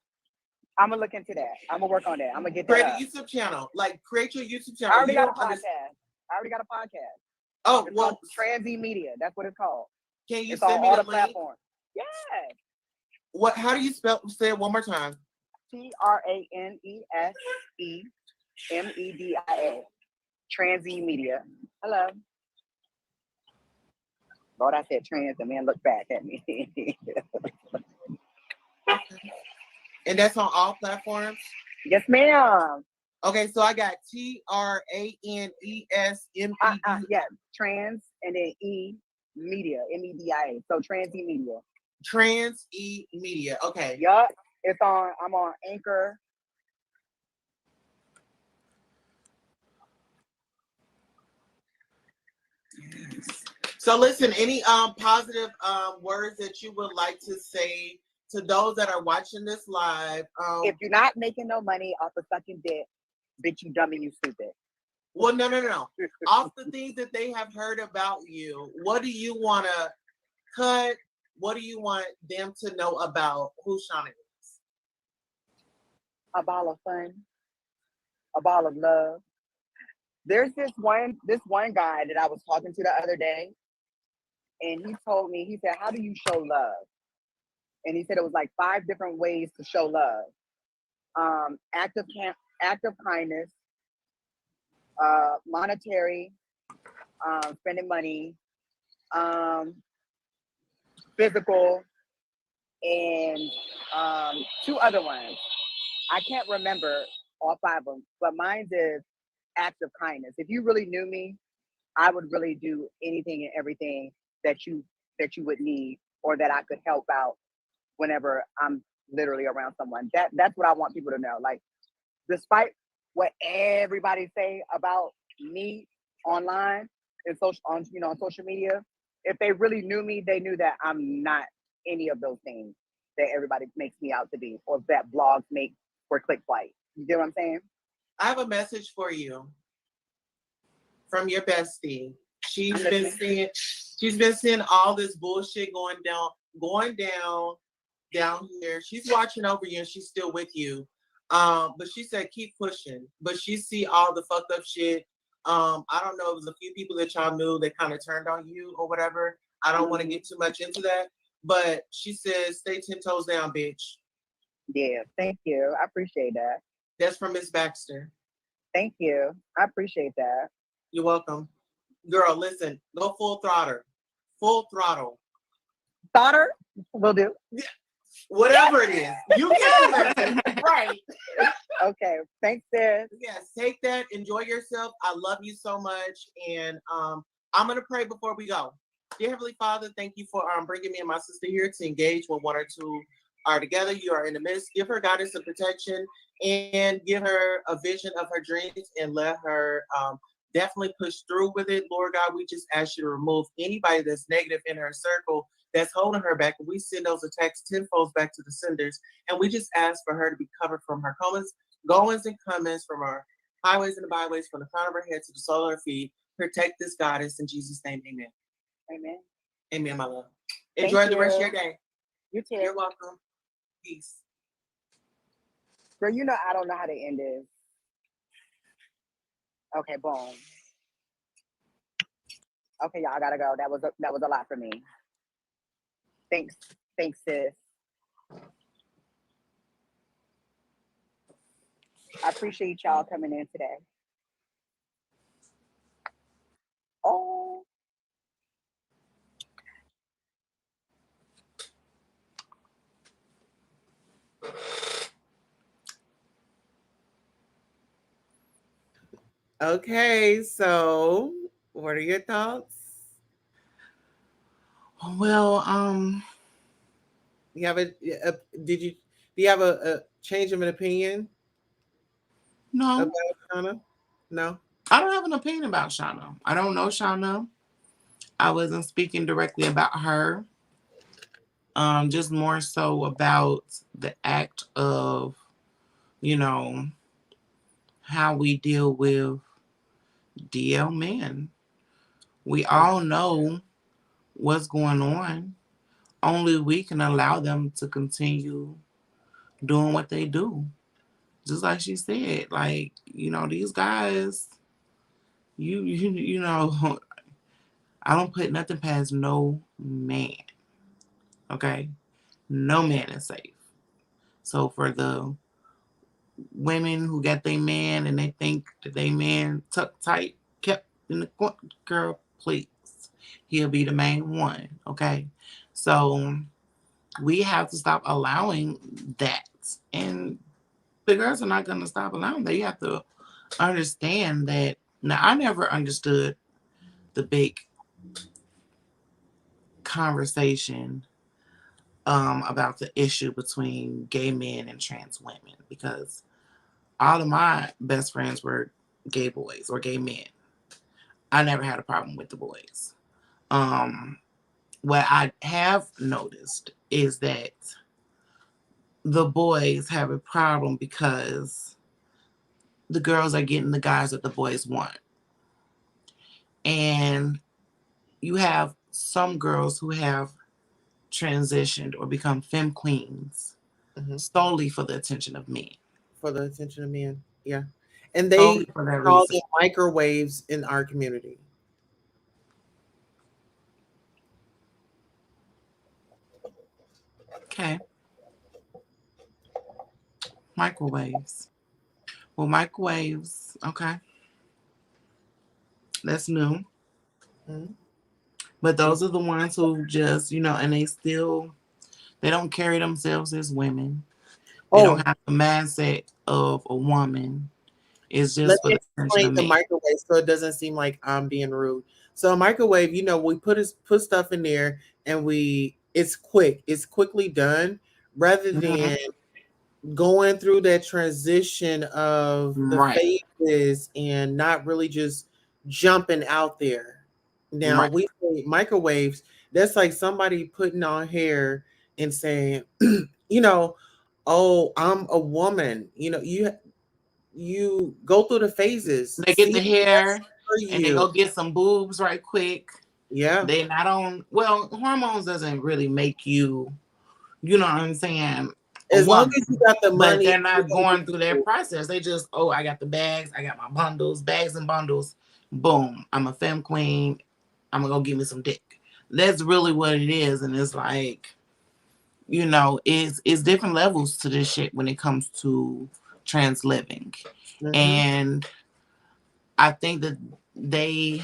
I'm gonna look into that. I'm gonna work on that. I'm gonna get that Create up. a YouTube channel. Like create your YouTube I channel. already You got a don't understand. podcast. I already got a podcast. Oh It's well, called Transy Media. That's what it's called. can you It's on send me all the the link? platforms. Yeah. What? How do you spell? Say it one more time. TRANSGENDER. Transy Media. Hello. Lord, I said trans. The man looked back at me. And that's on all platforms. Yes, ma'am. Okay, so I got TRANSMED. Yeah, trans and then E media, MEDIA. So Transy Media. Trans E Media. Okay. Yup. It's on. I'm on Anchor. So listen, any positive words that you would like to say to those that are watching this live? If you're not making no money off of sucking dick, bitch, you dumb and you stupid. Well, no. Off the things that they have heard about you, what do you want to cut? What do you want them to know about who Shauna is? A ball of fun, a ball of love. There's this one guy that I was talking to the other day, and he told me, he said, "How do you show love?" And he said it was like 5 different ways to show love. Act of kindness, monetary, spending money, physical, and 2 other ones. I can't remember all 5 of them, but mine is act of kindness. If you really knew me, I would really do anything and everything that you would need or that I could help out whenever I'm literally around someone. That's what I want people to know. Like, despite what everybody say about me online and on social media, if they really knew me, they knew that I'm not any of those things that everybody makes me out to be, or that blogs make for click flight. You get what I'm saying? I have a message for you from your bestie. She's been seeing all this bullshit going down here. She's watching over you and she's still with you. But she said keep pushing. But she see all the fucked up shit. I don't know, it was a few people that y'all knew that kind of turned on you or whatever. I don't want to get too much into that. But she says stay 10 toes down, bitch. Yeah, thank you. I appreciate that. That's from Miss Baxter. Thank you. I appreciate that. You're welcome. Girl, listen, go full throttle. Full throttle. Daughter, will do. Yeah. Whatever it is. You get the message. Right. Okay. Thanks, sis. Yes, take that. Enjoy yourself. I love you so much. And I'm going to pray before we go. Dear Heavenly Father, thank you for bringing me and my sister here to engage when 1 or 2 are together. You are in the midst. Give her guidance and protection and give her a vision of her dreams and let her definitely push through with it. Lord God, we just ask you to remove anybody that's negative in her circle that's holding her back. We send those attacks tenfold back to the senders. And we just ask for her to be covered from her goings and comings, from our highways and the byways, from the crown of her head to the sole of her feet. Protect this goddess in Jesus' name. Amen. Amen. Amen, my love. Enjoy the rest of your day. You too. You're welcome. Peace. Girl, you know I don't know how to end this. Okay, boom. Okay, y'all, I gotta go. That was a lot for me. Thanks, sis. I appreciate y'all coming in today. Oh. Okay, so what are your thoughts? Well, You have do you have a change of an opinion no, about Shauna? No. I don't have an opinion about Shauna. I don't know Shauna. I wasn't speaking directly about her. Just more so about the act of, how we deal with DL men. We all know what's going on. Only we can allow them to continue doing what they do. Just like she said, like, these guys, I don't put nothing past no man. Okay? No man is safe. So for the women who got their man and they think that they man tucked tight, kept in the corner, girl, please. He'll be the main one. Okay? So we have to stop allowing that. And the girls are not going to stop allowing that. You have to understand that. Now, I never understood the big conversation about the issue between gay men and trans women, because all of my best friends were gay boys or gay men. I never had a problem with the boys. Um, what I have noticed is that the boys have a problem because the girls are getting the guys that the boys want. And you have some girls who have transitioned or become femme queens Mm-hmm. solely for the attention of men. For the attention of men. Yeah. And Solely they for that call reason. them microwaves in our community. Okay. Microwaves. Well, microwaves, okay. That's new. Mm-hmm. But those are the ones who just, and they don't carry themselves as women. They don't Oh, have the mindset of a woman. It's let just for me the attention explain of the men. microwave so it doesn't seem like I'm being rude. So a microwave, we put stuff in there and it's quick. It's quickly done rather Hmm. than going through that transition of the Right. phases and not really just jumping out there. Now Right. we say microwaves, that's like somebody putting on hair and saying, you know, oh, I'm a woman. You go through the phases. They get See the what's hair for and they you. go get some boobs right quick. Yeah. They not on, well, hormones doesn't really make you, you know what I'm saying, a As long as you woman. got the But money, they're you're not gonna get going through the that food. process. They just, oh, I got the bags, I got my bundles, bags and bundles. Boom, I'm a femme queen. I'm gonna go give me some dick. That's really what it is. And it's like, it's different levels to this shit when it comes to trans living. Mm-hmm. And I think that they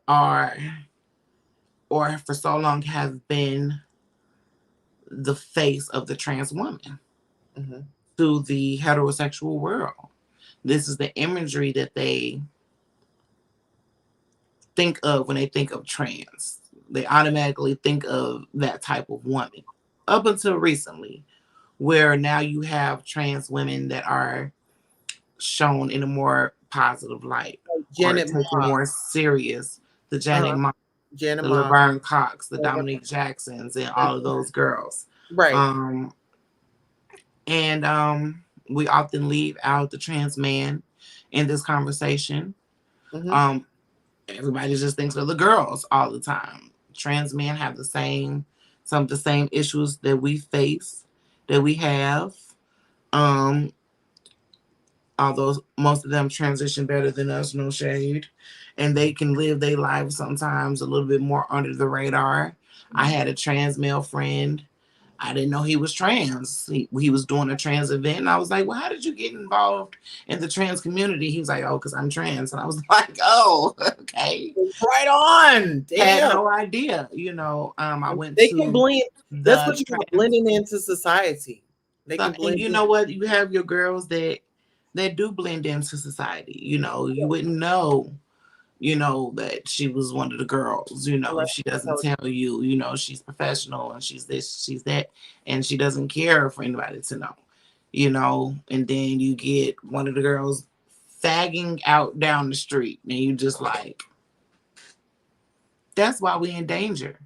are, or for so long have been, the face of the trans woman Mm-hmm. to the heterosexual world. This is the imagery that they think of when they think of trans. They automatically think of that type of woman. Up until recently, where now you have trans women that are shown in a more positive light Like or Janet taken more Moss. serious. The Janet Uh-huh. Moss, Janet the Moss. Laverne Cox, the Dominique Jacksons, and all of those girls. Right. Um, and we often leave out the trans man in this conversation. Mm-hmm. Um, Everybody just thinks of the girls all the time. Trans men have some of the same issues that we face, that we have. Um, Although most of them transition better than us, no shade, and they can live their lives sometimes a little bit more under the radar. I had a trans male friend. I didn't know he was trans. He was doing a trans event, and I was like, "Well, how did you get involved in the trans community?" He was like, "Oh, because I'm trans," and I was like, "Oh, okay." Right on. Had Damn. no idea. I went They can to blend. That's the what you call trans. blending into society. They can And blend you in. know what? You have your girls that do blend into society. You wouldn't know, that she was one of the girls, Unless if she I doesn't told tell you, she's professional and she's this, she's that, and she doesn't care for anybody to know, and then you get one of the girls fagging out down the street and you just like, that's why we in danger,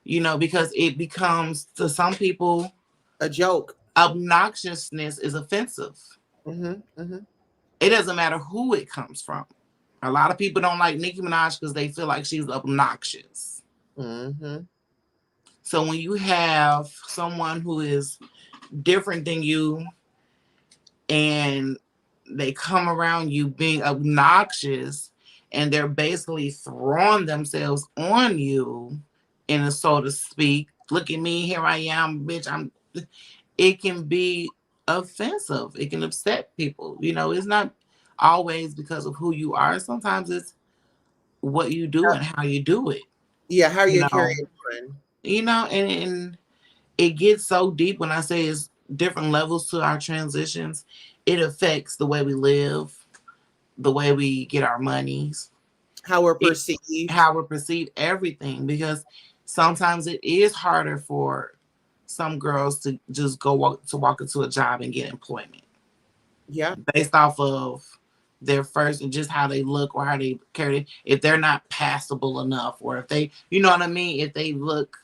because it becomes, to some people, a joke. obnoxiousness is offensive. Mm-hmm. Mm-hmm. It doesn't matter who it comes from. A lot of people don't like Nicki Minaj because they feel like she's obnoxious. Mm-hmm. So when you have someone who is different than you and they come around you being obnoxious and they're basically throwing themselves on you, in a so to speak, look at me, here I am, bitch, it can be offensive. It can upset people. It's not always because of who you are. Sometimes it's what you do and how you do it. Yeah, how are You you know, carrying on? and it gets so deep when I say it's different levels to our transitions. It affects the way we live, the way we get our monies, How we're it, perceived. how we perceive everything. Because sometimes it is harder for some girls to just walk into a job and get employment Yeah. based off of their first and just how they look or how they carry. If they're not passable enough, or if they, you know what I mean, if they look,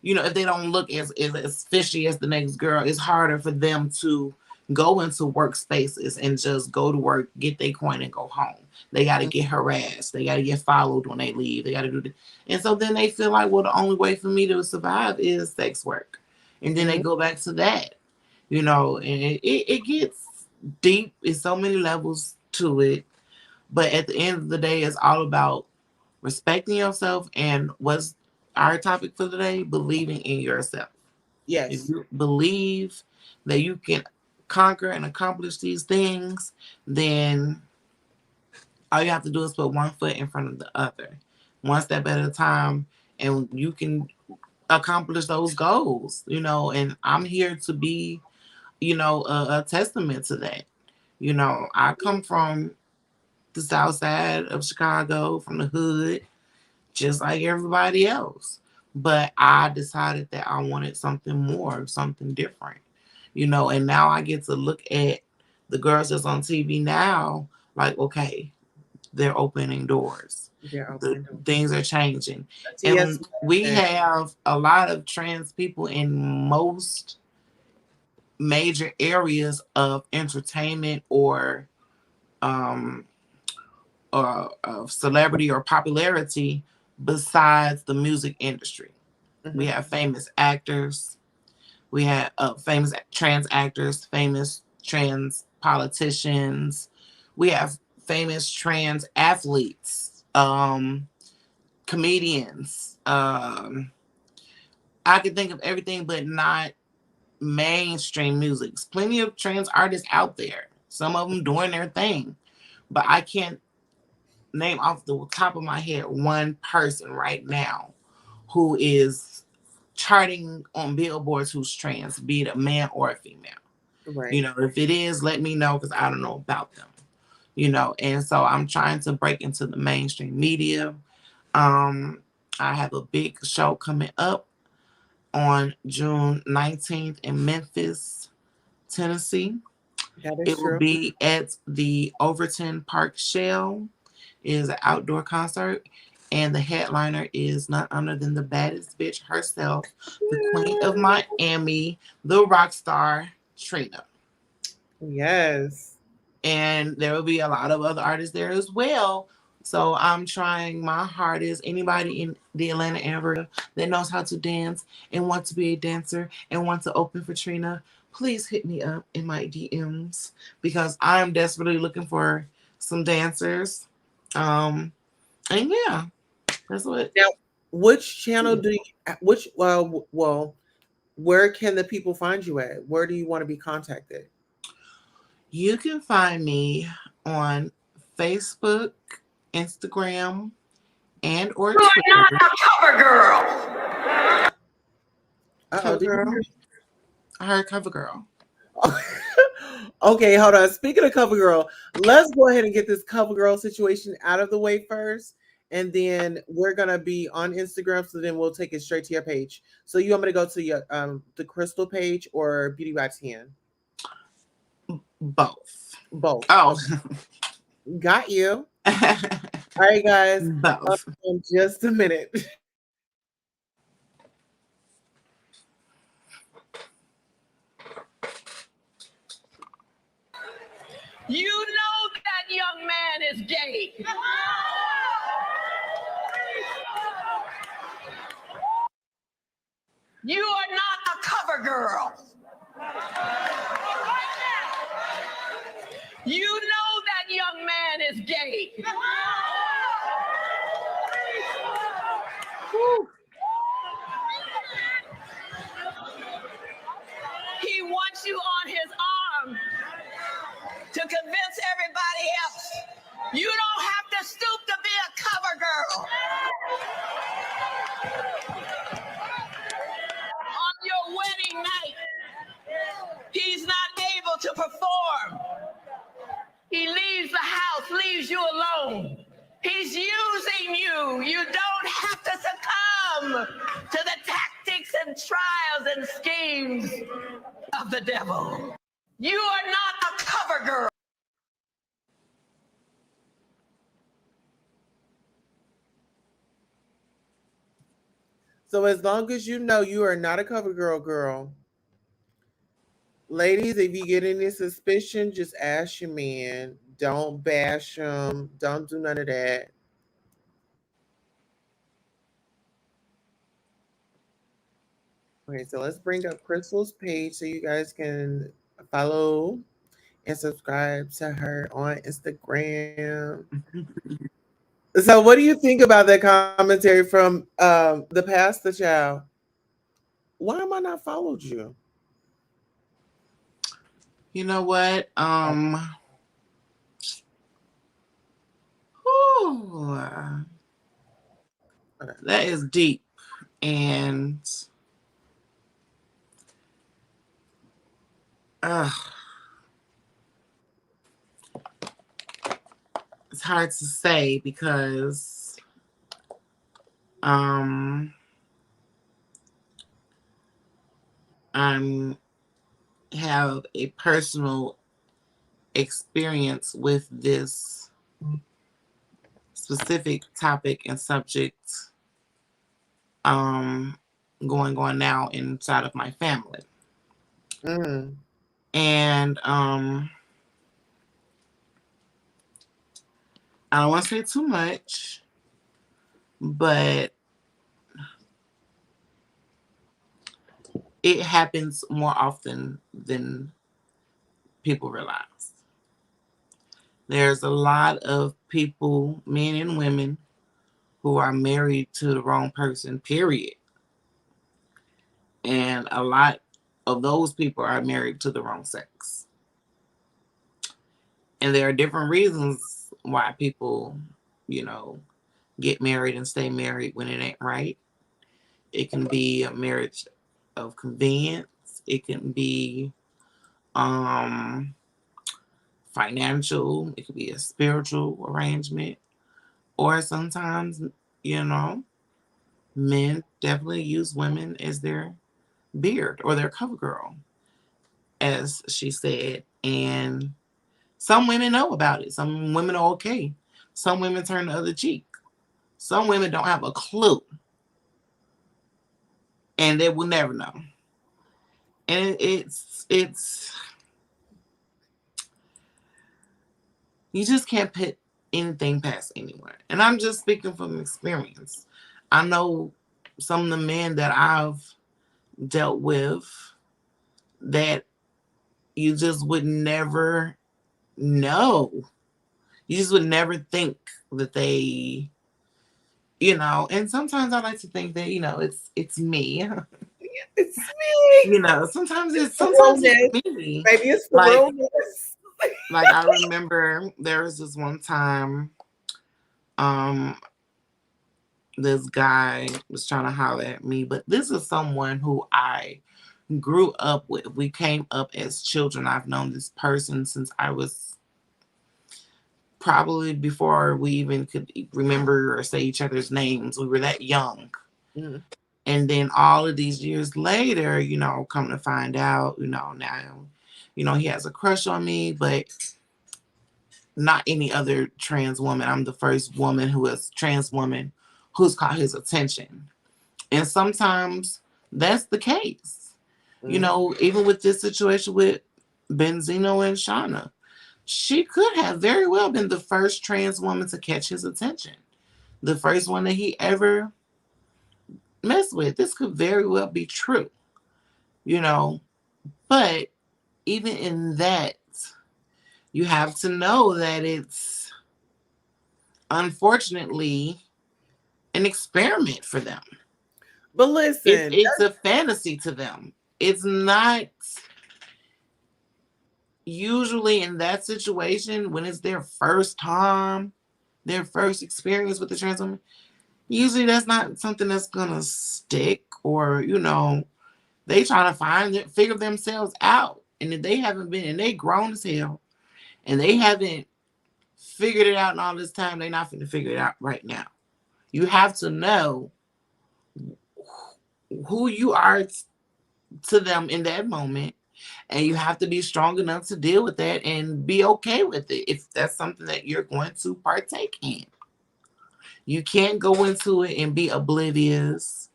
if they don't look as fishy as the next girl, it's harder for them to go into workspaces and just go to work, get their coin, and go home. They got to get harassed. They got to get followed when they leave. They got to do this. And so then they feel like, well, the only way for me to survive is sex work. And then they Mm-hmm. go back to that, and it gets deep. It's so many levels to it. But at the end of the day, it's all about respecting yourself and what's our topic for today, believing in yourself. If Yes. you believe that you can conquer and accomplish these things, then all you have to do is put one foot in front of the other, one step at a time, and you can accomplish those goals, and I'm here to be, a testament to that. I come from the south side of Chicago, from the hood, just like everybody else. But I decided that I wanted something more, something different, and now I get to look at the girls that's on TV now, like, okay, they're opening doors. They're The opening doors. things are changing. TS And we movement. have a lot of trans people in most major areas of entertainment um, or of celebrity or popularity besides the music industry. We Mm-hmm. have famous actors. We have famous trans actors, famous trans politicians. We have famous trans athletes, comedians. I can think of everything, but not mainstream music. There's plenty of trans artists out there. Some of them doing their thing, but I can't name off the top of my head one person right now who is charting on billboards who's trans, be it a man or a female. Right. If it is, let me know because I don't know about them. And so I'm trying to break into the mainstream media. Um, I have a big show coming up on June 19th in Memphis, Tennessee. That is It will true. be at the Overton Park Shell. It is an outdoor concert, and the headliner is none other than the baddest bitch herself, the Queen of Miami, the rock star Trina. Yes. And there will be a lot of other artists there as well. So I'm trying my hardest. Anybody in the Atlanta area that knows how to dance and want to be a dancer and want to open for Trina, please hit me up in my DMs because I'm desperately looking for some dancers. And yeah, that's what. Now, which channel do you? Which where can the people find you at? Where do you want to be contacted? You can find me on Facebook, Instagram, and or You are not Twitter. a cover girl. Uh-oh, Cover did you girl. I heard cover girl. Okay, hold on. Speaking of cover girl, let's go ahead and get this cover girl situation out of the way first, and then we're gonna be on Instagram. So then we'll take it straight to your page. So you want me to go to your the Crystal page or Beauty by 10? Both. Both. Oh. Okay, got you. All right, guys. Both. In just a minute. You know that young man is gay. You are not a cover girl. You know that young man is gay. He wants you on his arm to convince everybody else. You don't have to stoop to be a cover girl. On your wedding night, he's not able to perform. He leaves the house, leaves you alone. He's using you. You don't have to succumb to the tactics and trials and schemes of the devil. You are not a cover girl. So as long as you know you are not a cover girl, ladies, if you get any suspicion, just ask your man. Don't bash him. Don't do none of that. Okay, so let's bring up Crystal's page so you guys can follow and subscribe to her on Instagram. So, what do you think about that commentary from the pastor child? Why am I not followed you? You know what? Whew, that is deep, and uh, it's hard to say because I'm have a personal experience with this specific topic and subject going on now inside of my family. Mm. And I don't want to say too much, but it happens more often than people realize. There's a lot of people, men and women, who are married to the wrong person, period. And a lot of those people are married to the wrong sex. And there are different reasons why people, you know, get married and stay married when it ain't right. It can be a marriage of convenience. It can be financial. It could be a spiritual arrangement. Or sometimes, you know, men definitely use women as their beard or their cover girl, as she said. And some women know about it. Some women are okay. Some women turn the other cheek. Some women don't have a clue. And they will never know. And it's you just can't put anything past anyone. And I'm just speaking from experience. I know some of the men that I've dealt with that you just would never know. You just would never think that they, and sometimes I like to think that, it's me. It's me. Sometimes it's me. Maybe it's the Like realness. like I remember there was this one time, this guy was trying to holler at me, but this is someone who I grew up with. We came up as children. I've known this person since I was probably before we even could remember or say each other's names. We were that young. Mm. And then all of these years later, come to find out, now, he has a crush on me, but not any other trans woman. I'm the first woman trans woman who's caught his attention. And sometimes that's the case. Even with this situation with Benzino and Shauna, she could have very well been the first trans woman to catch his attention. The first one that he ever mess with. This could very well be true, you know. But even in that, you have to know that it's unfortunately an experiment for them. But listen, It's a fantasy to them. It's not usually in that situation when it's their first time, their first experience with the trans woman. Usually that's not something that's gonna stick, or they trying to figure themselves out. And if they haven't been, and they grown as hell, and they haven't figured it out in all this time, they're not going to figure it out right now. You have to know who you are to them in that moment, and you have to be strong enough to deal with that and be okay with it if that's something that you're going to partake in. You can't go into it and be oblivious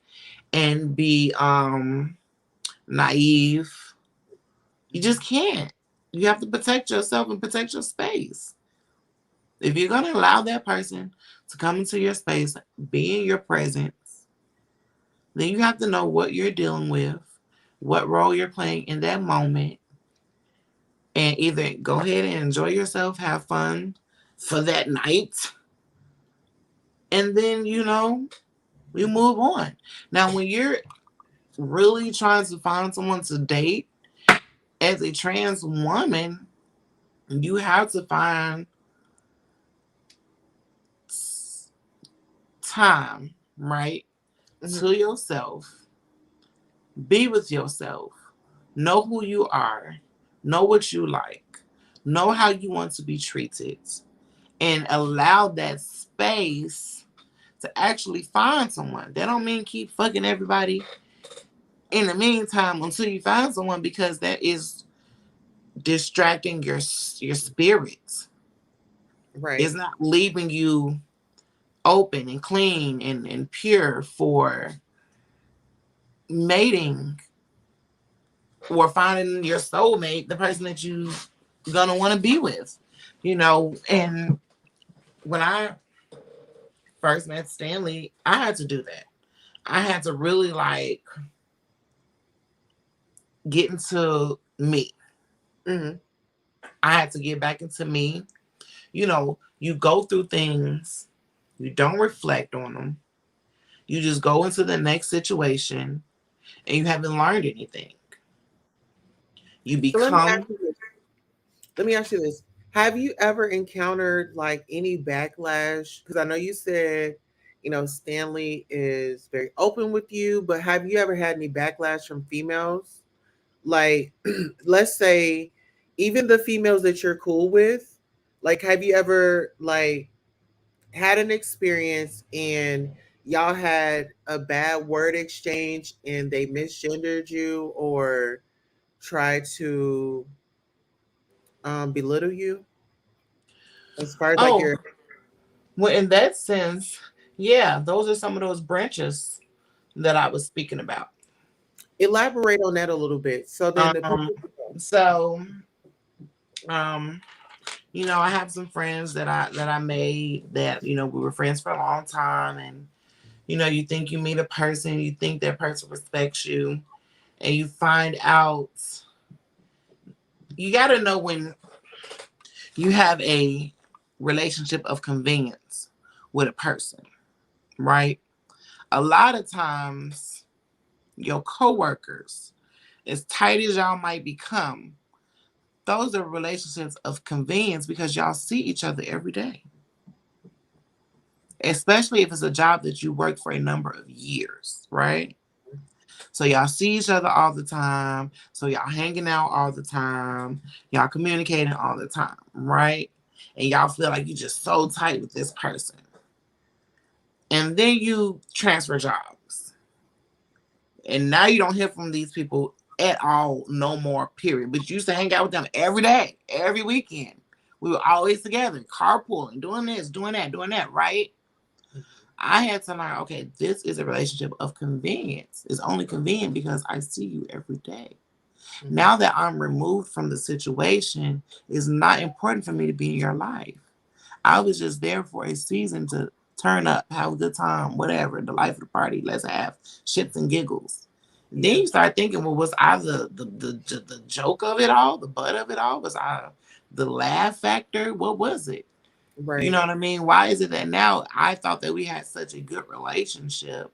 and be naive. You just can't. You have to protect yourself and protect your space. If you're going to allow that person to come into your space, be in your presence, then you have to know what you're dealing with, what role you're playing in that moment, and either go ahead and enjoy yourself, have fun for that night, and then, you move on. Now, when you're really trying to find someone to date as a trans woman, you have to find time, right, mhm, to yourself. Be with yourself. Know who you are. Know what you like. Know how you want to be treated. And allow that space to actually find someone. That don't mean keep fucking everybody in the meantime until you find someone, because that is distracting your spirit. It's right. not leaving you open and clean and pure for mating or finding your soulmate, the person that you gonna want to be with. And when I first met Stanley, I had to do that. I had to really get into me. Hmm. I had to get back into me. You go through things, you don't reflect on them. You just go into the next situation and you haven't learned anything. You So let me ask become you this. Let me ask you this. Have you ever encountered like any backlash? Because I know you said, Stanley is very open with you, but have you ever had any backlash from females? Like, let's say, even the females that you're cool with, like, have you ever like had an experience and y'all had a bad word exchange and they misgendered you or tried to belittle you as far as like oh your well, in that sense, yeah, those are some of those branches that I was speaking about. elaborate on that a little bit so then the Um, people can know. so, um, I have some friends that I made that we were friends for a long time, and you think you meet a person, you think that person respects you, and you find out. You got to know when you have a relationship of convenience with a person, right? A lot of times, your coworkers, as tight as y'all might become, those are relationships of convenience because y'all see each other every day, especially if it's a job that you work for a number of years, right? So y'all see each other all the time. So y'all hanging out all the time. Y'all communicating all the time, right? And y'all feel like you're just so tight with this person. And then you transfer jobs. And now you don't hear from these people at all no more, period. But you used to hang out with them every day, every weekend. We were always together, carpooling, doing this, doing that, right? I had to learn, okay, this is a relationship of convenience. It's only convenient because I see you every day. Mhm. Now that I'm removed from the situation, it's not important for me to be in your life. I was just there for a season to turn up, have a good time, whatever, the life of the party. Let's have shits and giggles. Then Yeah. you start thinking, well, was I the joke of it all, the butt of it all? Was I the laugh factor? What was it? You know Right. what I mean? Why is it that now I thought that we had such a good relationship?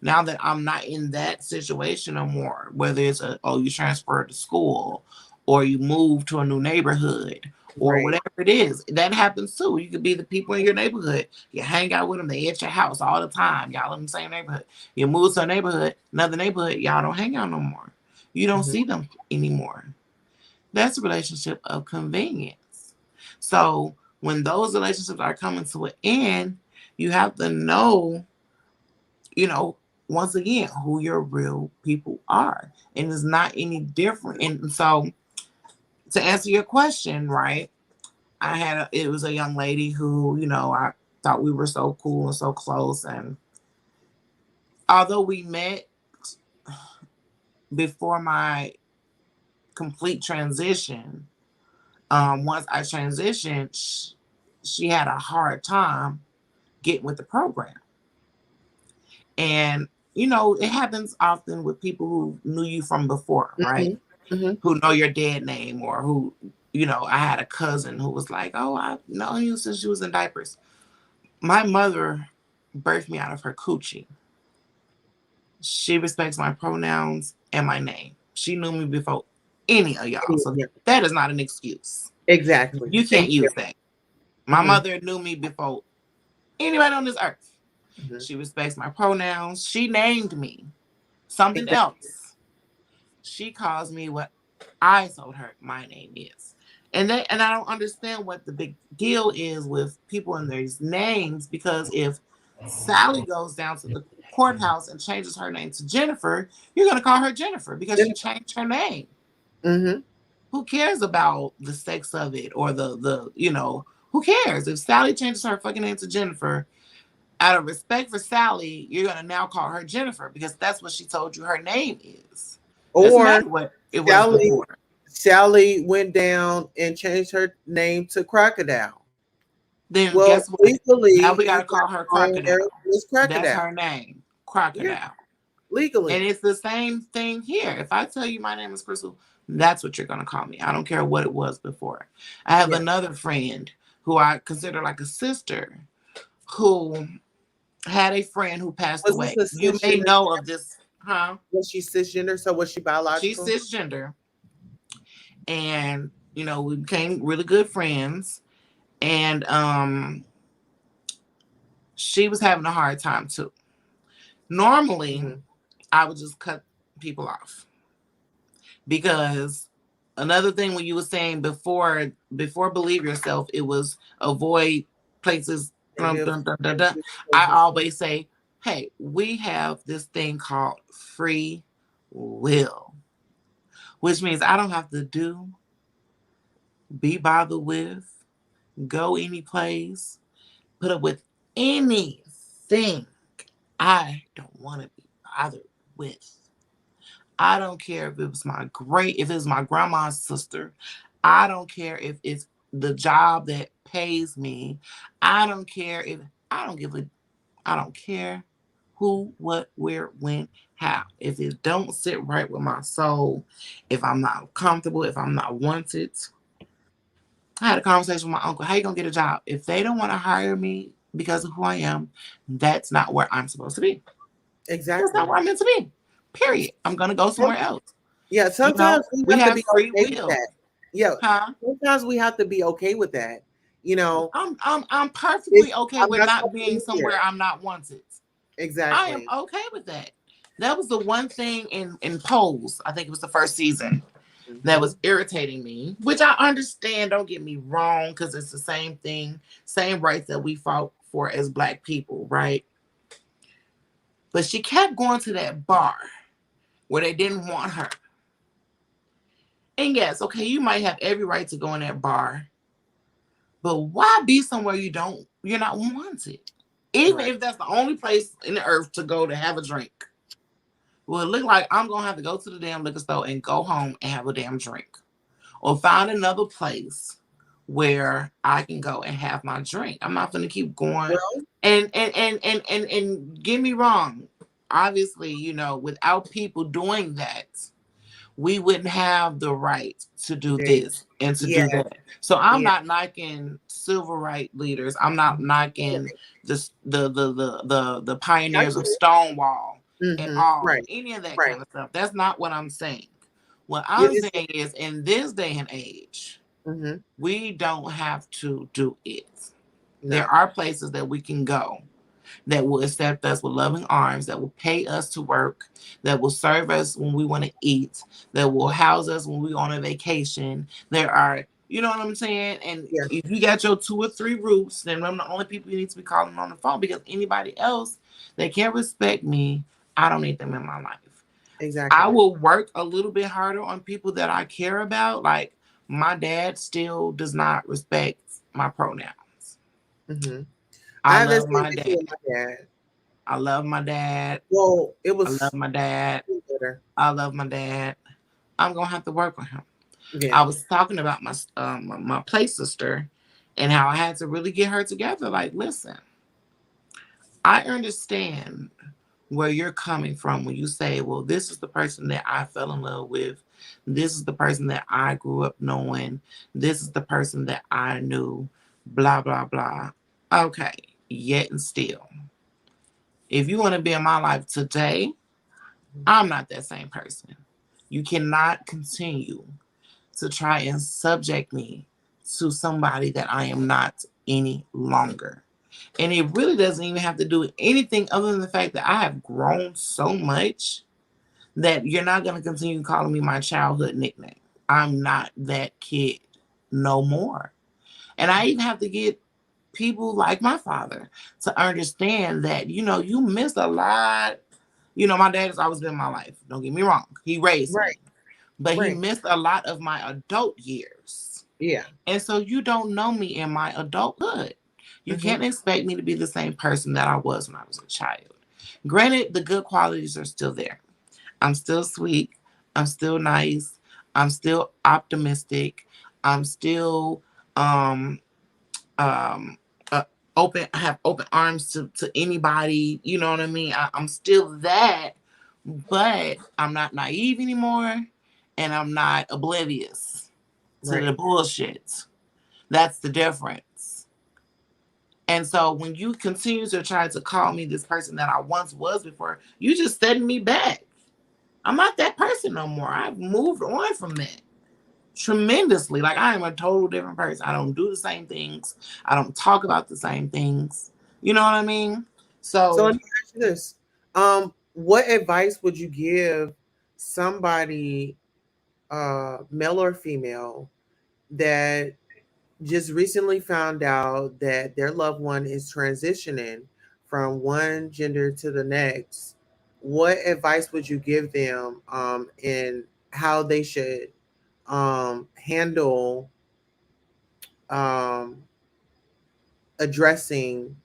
Now that I'm not in that situation no more, whether it's you transfer to school or you move to a new neighborhood or Right. whatever it is, that happens too. You could be the people in your neighborhood. You hang out with them. They at your house all the time. Y'all in the same neighborhood. You move to a neighborhood, another neighborhood. Y'all don't hang out no more. You don't Hmm. see them anymore. That's a relationship of convenience. So when those relationships are coming to an end, you have to know, you know, once again, who your real people are. And it's not any different. And so to answer your question, right, it was a young lady who, I thought we were so cool and so close. And although we met before my complete transition, once I transitioned, she had a hard time getting with the program. And, it happens often with people who knew you from before, right? Hmm. Hmm. Who know your dead name, or who, I had a cousin who was like, oh, I've known you since you was in diapers. My mother birthed me out of her coochie. She respects my pronouns and my name. She knew me before any of y'all. So Yeah. that is not an excuse. Exactly. You Thank can't you. use that. My Hmm. mother knew me before anybody on this earth. Hmm. She respects my pronouns. She named me something Exactly. else. She calls me what I told her my name is. And I don't understand what the big deal is with people in these names, because if Sally goes down to the courthouse and changes her name to Jennifer, you're going to call her Jennifer because she changed her name. Hmm. Who cares about the sex of it, or who cares? If Sally changes her fucking name to Jennifer, out of respect for Sally, you're going to now call her Jennifer because that's what she told you her name is. Doesn't Or matter what it was Sally before. Sally went down and changed her name to Crocodile. Then Well, guess what? Now legally, we got you to call her got on there Crocodile. as That's Crocodile. her name, Yeah, Crocodile. And legally. it's the same thing here. If I tell you my name is Crystal, that's what you're going to call me. I don't care what it was before. I have Yeah. another friend who I consider like a sister, who had a friend who passed Was this away. a You may cisgender? know of this, huh? Was she cisgender? So was she She's biological? cisgender. And, we became really good friends. And she was having a hard time too. Normally, Hmm. I would just cut people off, because another thing, when you were saying before believe yourself, it was avoid places. Dun, Negative. dun, dun, dun, dun. I always say, hey, we have this thing called free will, which means I don't have to be bothered with, go any place, put up with anything I don't want to be bothered with. I don't care if if it's my grandma's sister. I don't care if it's the job that pays me. I don't care if I don't give a I don't care who, what, where, when, how. If it don't sit right with my soul, if I'm not comfortable, if I'm not wanted. I had a conversation with my uncle. How you gonna get a job? If they don't want to hire me because of who I am, that's not where I'm supposed to be. That's not Exactly. where I'm meant to be. Period. I'm gonna go somewhere else. Yeah, sometimes we We have to have be free okay with will. that. Yeah, Huh? sometimes we have to be okay with that. You know, I'm it's perfectly okay I'm with not not supposed to being be here. somewhere I'm not wanted. I am Exactly. okay with that. That was the one thing in Pose, I think it was the first season, that Hmm. was irritating me, which I understand, don't get me wrong, because it's the same thing, same rights that we fought for as Black people, right? But she kept going to that bar where they didn't want her. And yes, okay, you might have every right to go in that bar, but why be somewhere you're not wanted? Even Right. if that's the only place in the earth to go to have a drink. Well, it look like I'm gonna have to go to the damn liquor store and go home and have a damn drink. Or find another place where I can go and have my drink. I'm not gonna keep Well, going. And get me wrong, obviously, without people doing that, we wouldn't have the right to do There you this and to Yeah, do that. So I'm yeah. not knocking civil rights leaders. I'm not knocking the I pioneers get of it. Stonewall at all. Right, Any of that right. kind of stuff. That's not what I'm saying. What Yeah, I'm it's saying is, in this day and age, mm-hmm. we don't have to do it. There No. are places that we can go that will accept us with loving arms, that will pay us to work, that will serve us when we want to eat, that will house us when we're on a vacation. There are, you know what I'm saying? And Yeah, if you got your 2 or 3 roofs, then I'm the only people you need to be calling on the phone, because anybody else that can't respect me, I don't need them in my life. I exactly. will work a little bit harder on people that I care about. Like, my dad still does not respect my pronouns. Mm-hmm. I I have that love same my issue dad. with my dad. I love my dad. Well, it I love was my dad. better. I love my dad. I'm gonna have to work on him. Yeah. I was talking about my play sister and how I had to really get her together. Like, listen, I understand where you're coming from when you say, well, this is the person that I fell in love with. This is the person that I grew up knowing. This is the person that I knew. Blah, blah, blah. Okay. Yet and still, if you want to be in my life today, I'm not that same person. You cannot continue to try and subject me to somebody that I am not any longer. And it really doesn't even have to do with anything other than the fact that I have grown so much that you're not going to continue calling me my childhood nickname. I'm not that kid no more. And I even have to get people like my father to understand that, you missed a lot. My dad has always been in my life. Don't get me wrong. He raised Right, me, but he right. missed a lot of my adult years. Yeah. And so you don't know me in my adulthood. You Mm-hmm. can't expect me to be the same person that I was when I was a child. Granted, the good qualities are still there. I'm still sweet. I'm still nice. I'm still optimistic. I'm still um um uh, open. I have open arms to anybody. You know what I mean? I'm still that, but I'm not naive anymore, and I'm not oblivious to Right. the bullshit. That's the difference. And so when you continue to try to call me this person that I once was before, you just setting me back. I'm not that person no more. I've moved on from that tremendously. Like, I am a total different person. I don't do the same things. I don't talk about the same things. You know what I mean? So So let me ask you this. What advice would you give somebody, male or female, that just recently found out that their loved one is transitioning from one gender to the next? What advice would you give them in how they should handle um, addressing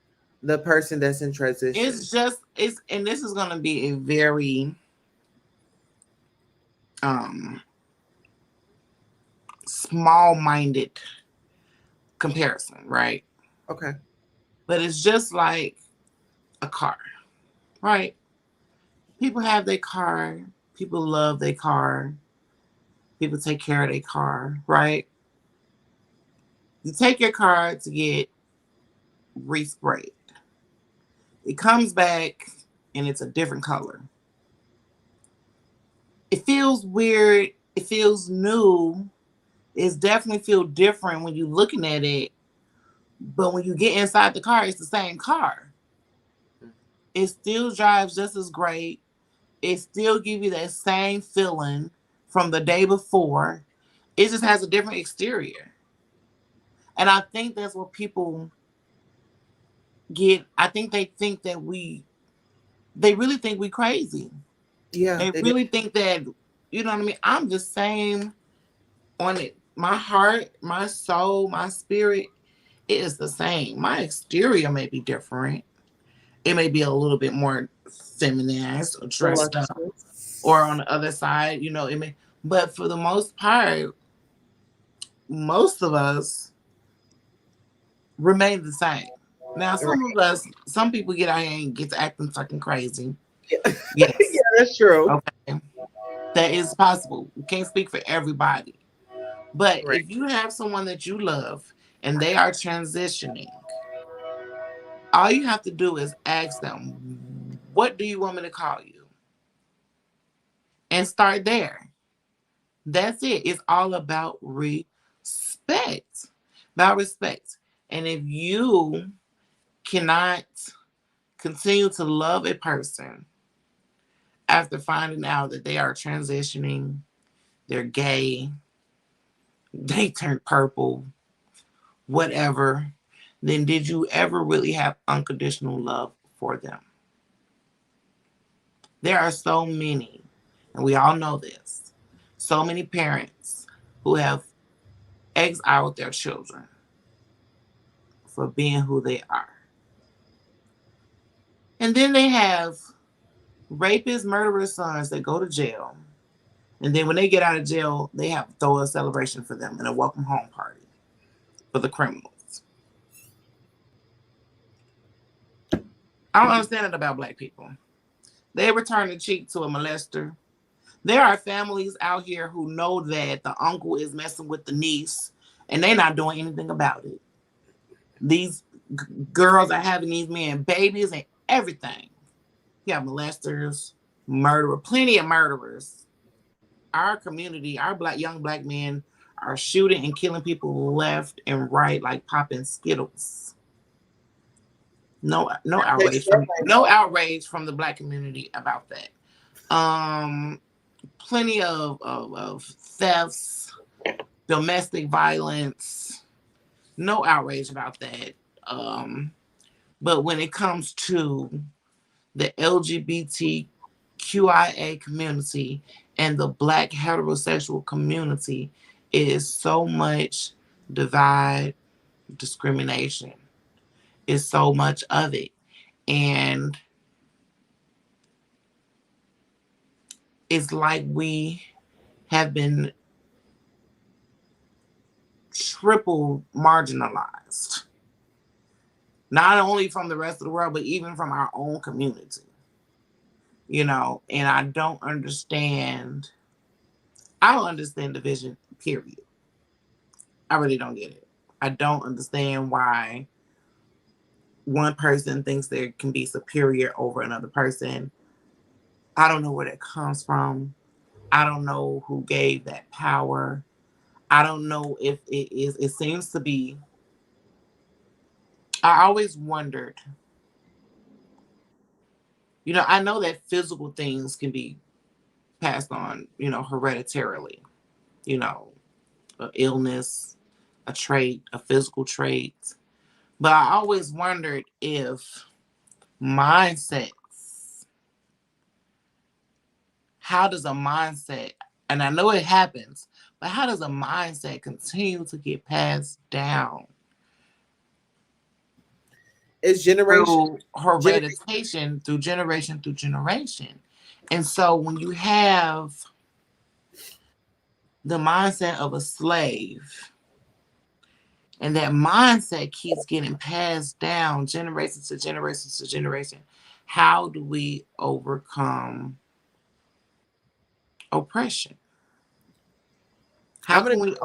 the person that's in transition? and this is gonna be a very um small minded comparison, right? Okay. But it's just like a car, right? People have their car, people love their car, people take care of their car, right? You take your car to get resprayed. It comes back and it's a different color. It feels weird. It feels new. It's definitely feel different when you're looking at it. But when you get inside the car, it's the same car. It still drives just as great. It still gives you that same feeling from the day before. It just has a different exterior. And I think that's what people get. I think they think that they really think we crazy. Yeah, They they did. really think that, you know what I mean? I'm the same on it. My heart, my soul, my spirit, it is the same. My exterior may be different. It may be a little bit more feminized or dressed up. Or on Voluptuous. the other side, it may, but for the most part, most of us remain the same. Now, some people get out here and get to acting fucking crazy. Yeah. Yes. Yeah, that's true. Okay. That is possible. You can't speak for everybody. But Right. if you have someone that you love and they are transitioning, all you have to do is ask them, what do you want me to call you? And start there. That's it. It's all about respect. About respect. And if you cannot continue to love a person after finding out that they are transitioning, they're gay, they turn purple, whatever, then did you ever really have unconditional love for them? There are so many, and we all know this, so many parents who have exiled their children for being who they are. And then they have rapist, murderous sons that go to jail. And then when they get out of jail, they have to throw a celebration for them and a welcome home party for the criminals. I don't understand it about black people. They return the cheek to a molester. There are families out here who know that the uncle is messing with the niece and they're not doing anything about it. These girls are having these men babies and everything. You have molesters, murderers, plenty of murderers. Our community, our young black men are shooting and killing people left and right like popping Skittles. No outrage from the black community about that. Plenty of thefts, domestic violence. No outrage about that. But when it comes to the LGBTQIA community and the black heterosexual community, it is so much divide, discrimination. It's so much of it. And it's like we have been triple marginalized, not only from the rest of the world, but even from our own community. And I don't understand division, period. I really don't get it. I don't understand why one person thinks they can be superior over another person. I don't know where that comes from. I don't know who gave that power. I don't know if it seems to be, I always wondered, I know that physical things can be passed on, hereditarily, you know, an illness, a trait, a physical trait. But I always wondered if mindsets, how does a mindset, and I know it happens, but how does a mindset continue to get passed down It's generation. through hereditation, through generation? And so when you have the mindset of a slave, and that mindset keeps getting passed down generation to generation to generation, how do we overcome oppression? How I'm gonna can we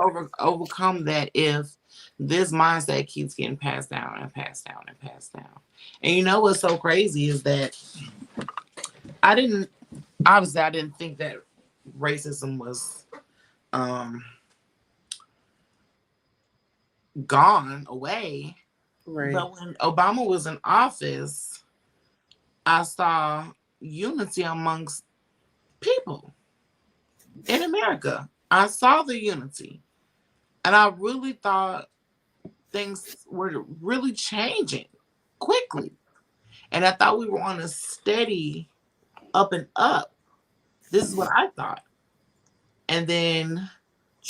overcome that if this mindset keeps getting passed down and passed down and passed down? And you know what's so crazy is that I didn't think that racism was um, gone away. right. But when Obama was in office, I saw unity amongst people in America. I saw the unity. And I really thought things were really changing quickly. And I thought we were on a steady up and up. This is what I thought. And then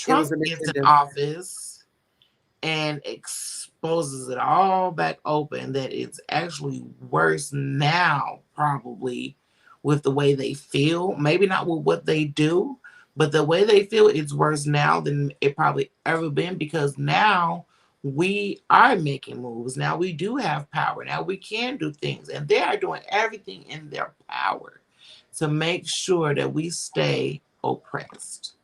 It was Trump a gets in Nintendo. office and exposes it all back open that it's actually worse now, probably with the way they feel. Maybe not with what they do, but the way they feel, it's worse now than it probably ever been, because now we are making moves. Now we do have power. Now we can do things. And they are doing everything in their power to make sure that we stay oppressed,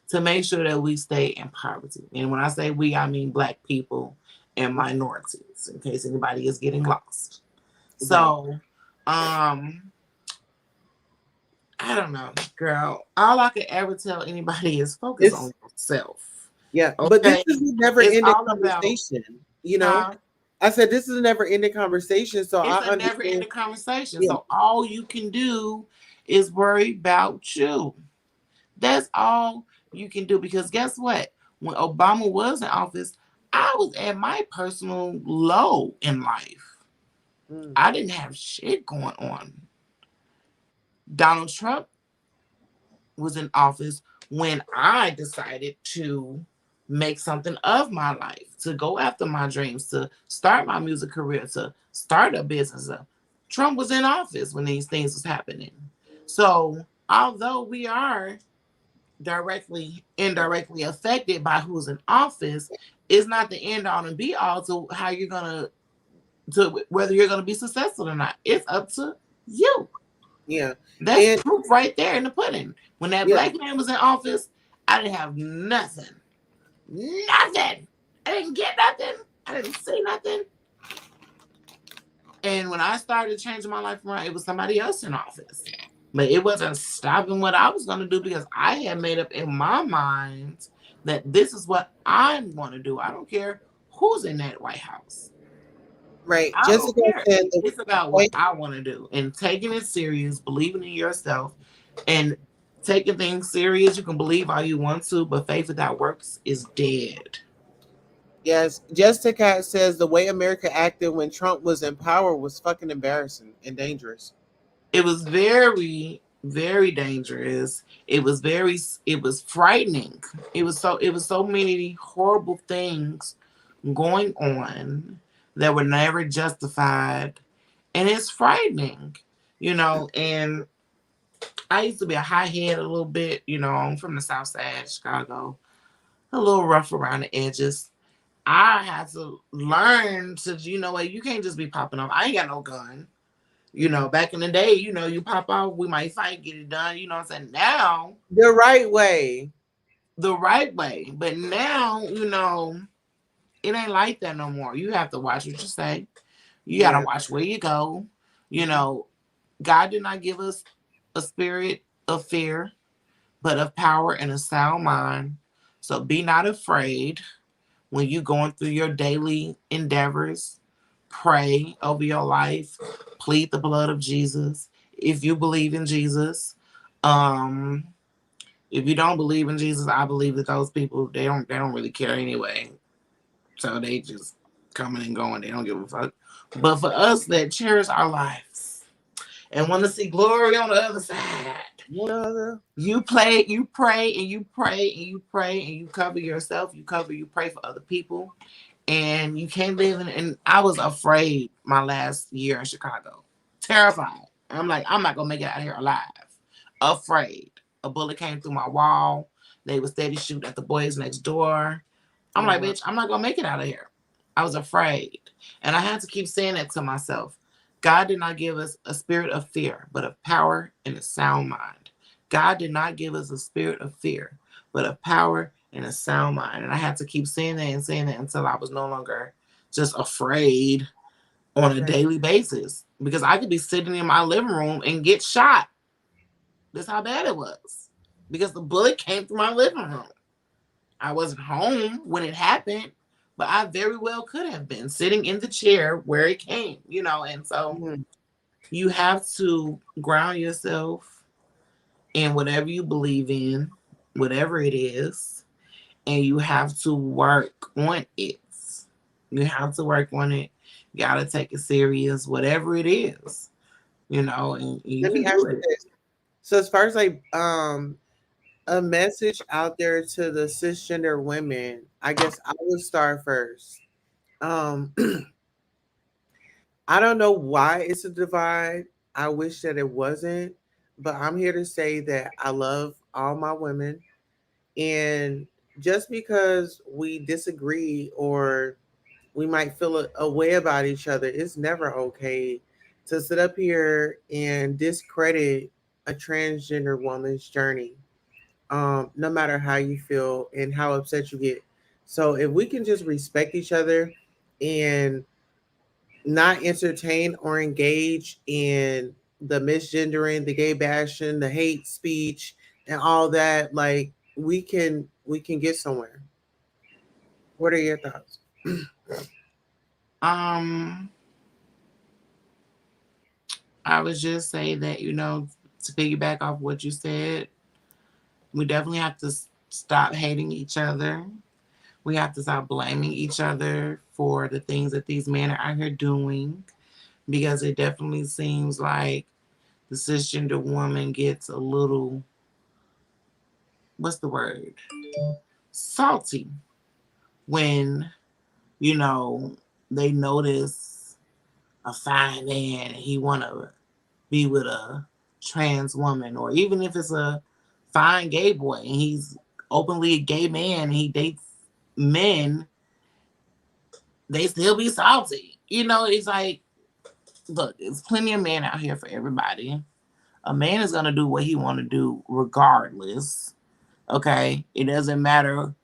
to make sure that we stay in poverty. And when I say we, I mean Black people and minorities, in case anybody is getting lost. Right. So, I don't know, girl. All I could ever tell anybody is focus It's on yourself. yeah, but this Okay? is a never It's ending all about, conversation, you know. huh? I said this is a never ending conversation, so It's I a never understand. ending conversation. Yeah, So all you can do is worry about you. That's all you can do. Because guess what? When Obama was in office, I was at my personal low in life. mm, I didn't have shit going on. Donald Trump was in office when I decided to make something of my life, to go after my dreams, to start my music career, to start a business. Trump was in office when these things was happening. So although we are directly, indirectly affected by who's in office, it's not the end all and be all to how you're gonna, to whether you're gonna be successful or not. It's up to you. yeah, That's and proof right there in the pudding. When that yeah, black man was in office, I didn't have nothing. Nothing. I didn't get nothing. I didn't see nothing. And when I started changing my life around, it was somebody else in office. But it wasn't stopping what I was going to do because I had made up in my mind that this is what I'm going to do. I don't care who's in that White House. right. I don't Jessica care. said the It's about what way. I want to do and taking it serious, believing in yourself, and taking things serious. You can believe all you want to, but faith without works is dead. Yes, Jessica says the way America acted when Trump was in power was fucking embarrassing and dangerous. It was very, very dangerous. It was frightening. It was so many horrible things going on that were never justified. And it's frightening, and I used to be a hothead a little bit, I'm from the South Side, Chicago, a little rough around the edges. I had to learn to, what, you can't just be popping off. I ain't got no gun. Back in the day, you pop off, we might fight, get it done. You know what I'm saying? Now, The right way. the right way. But now, it ain't like that no more. You have to watch what you say. You got to Yeah. watch where you go. You know, God did not give us a spirit of fear, but of power and a sound mind. So be not afraid when you're going through your daily endeavors. Pray over your life. Plead the blood of Jesus. If you believe in Jesus, um, if you don't believe in Jesus, I believe that those people they don't really care anyway. So they just coming and going. They don't give a fuck. But for us that cherish our lives and want to see glory on the other side, What other? you pray, and you pray, and you pray, and you cover yourself, you pray for other people, and you can't live in. And I was afraid my last year in Chicago, terrified. I'm like, I'm not gonna make it out of here alive. Afraid. A bullet came through my wall. They were steady shooting at the boys next door. I'm Oh like, wow. bitch, I'm not gonna make it out of here. I was afraid. And I had to keep saying that to myself. God did not give us a spirit of fear, but of power and a sound mind. God did not give us a spirit of fear, but of power and a sound mind. And I had to keep saying that until I was no longer just afraid on a Right. daily basis. Because I could be sitting in my living room and get shot. That's how bad it was. Because the bullet came through my living room. I wasn't home when it happened, but I very well could have been sitting in the chair where it came, and so Mhm. you have to ground yourself in whatever you believe in, whatever it is, and you have to work on it. You have to work on it. You gotta take it serious, whatever it is, and you Let me can ask do you it. this. So as far as like a message out there to the cisgender women, I guess I would start first. Um I don't know why it's a divide. I wish that it wasn't, but I'm here to say that I love all my women, and just because we disagree or we might feel a way about each other, it's never okay to sit up here and discredit a transgender woman's journey, no matter how you feel and how upset you get. So if we can just respect each other and not entertain or engage in the misgendering, the gay bashing, the hate speech, and all that, like we can get somewhere. What are your thoughts? Um, I would just say that, to piggyback off what you said, we definitely have to stop hating each other. We have to stop blaming each other for the things that these men are out here doing, because it definitely seems like the cisgender woman gets a little, what's the word? Salty when, you know, they notice a fine man and he want to be with a trans woman, or even if it's a fine gay boy and he's openly a gay man and he dates men, they still be salty. It's like, look, there's plenty of men out here for everybody. A man is gonna do what he want to do regardless. Okay, it doesn't matter.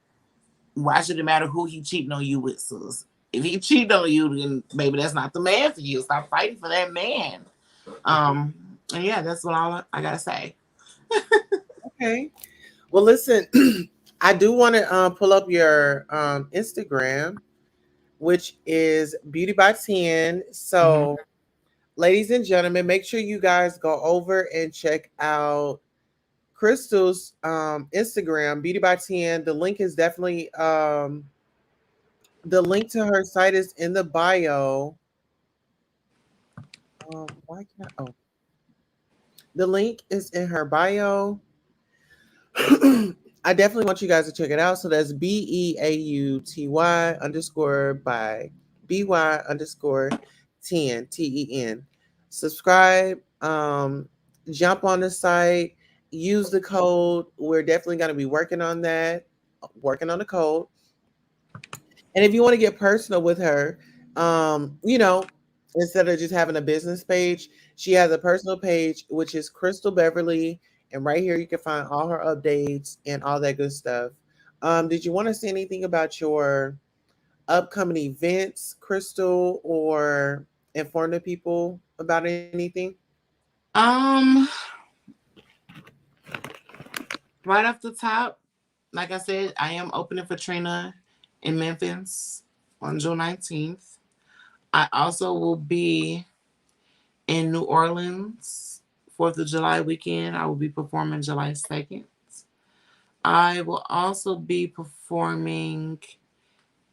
Why should it matter who he cheating on you with, sis? If he cheating on you, then maybe that's not the man for you. Stop fighting for that man. Um, and yeah, that's what I gotta say. Okay. Well, listen, I do want to pull up your Instagram, which is Beauty by 10. Hmm. So, ladies and gentlemen, make sure you guys go over and check out Crystal's Instagram, Beauty by 10. The link is definitely the link to her site is in the bio. Why can't I? Oh, the link is in her bio. I definitely want you guys to check it out. So that's BEAUTY underscore by BY underscore 10 TEN. Subscribe, jump on the site, use the code. We're definitely going to be working on that, working on the code. And if you want to get personal with her, you know, instead of just having a business page, she has a personal page, which is Crystal Beverly. And right here, you can find all her updates and all that good stuff. Did you want to say anything about your upcoming events, Crystal, or inform the people about anything? Um, right off the top, like I said, I am opening for Trina in Memphis on June 19th. I also will be in New Orleans, 4th of July weekend. I will be performing July 2nd. I will also be performing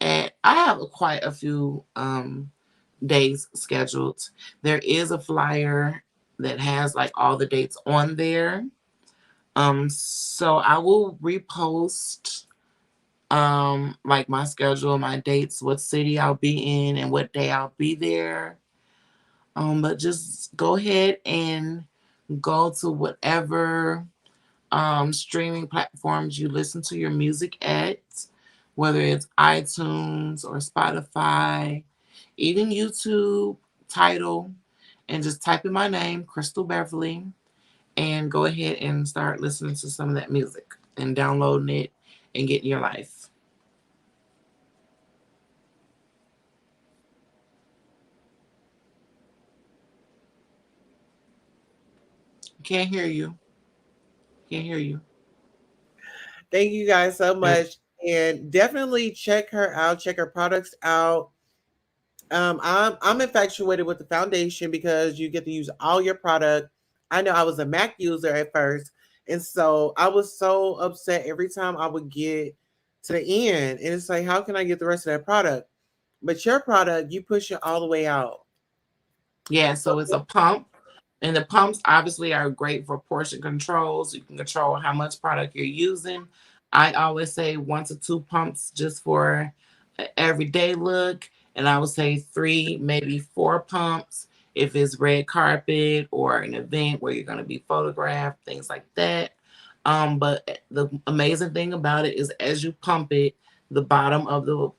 I have quite a few days scheduled. There is a flyer that has like all the dates on there. So I will repost like my schedule, my dates, what city I'll be in and what day I'll be there. But just go ahead and go to whatever streaming platforms you listen to your music at, whether it's iTunes or Spotify, even YouTube, Title, and just type in my name, Crystal Beverly, and go ahead and start listening to some of that music and downloading it and getting your life. Can't hear you. Can't hear you. Thank you guys so much. And definitely check her out, check her products out. I'm infatuated with the foundation because you get to use all your product. I know I was a Mac user at first, and so I was so upset every time I would get to the end, and it's like, how can I get the rest of that product? But your product, you push it all the way out. Yeah, so it's a pump. And the pumps obviously are great for portion control. So you can control how much product you're using. I always say 1 to 2 pumps just for an everyday look. And I would say 3, maybe 4 pumps if it's red carpet or an event where you're going to be photographed, things like that. But the amazing thing about it is as you pump it, the bottom of the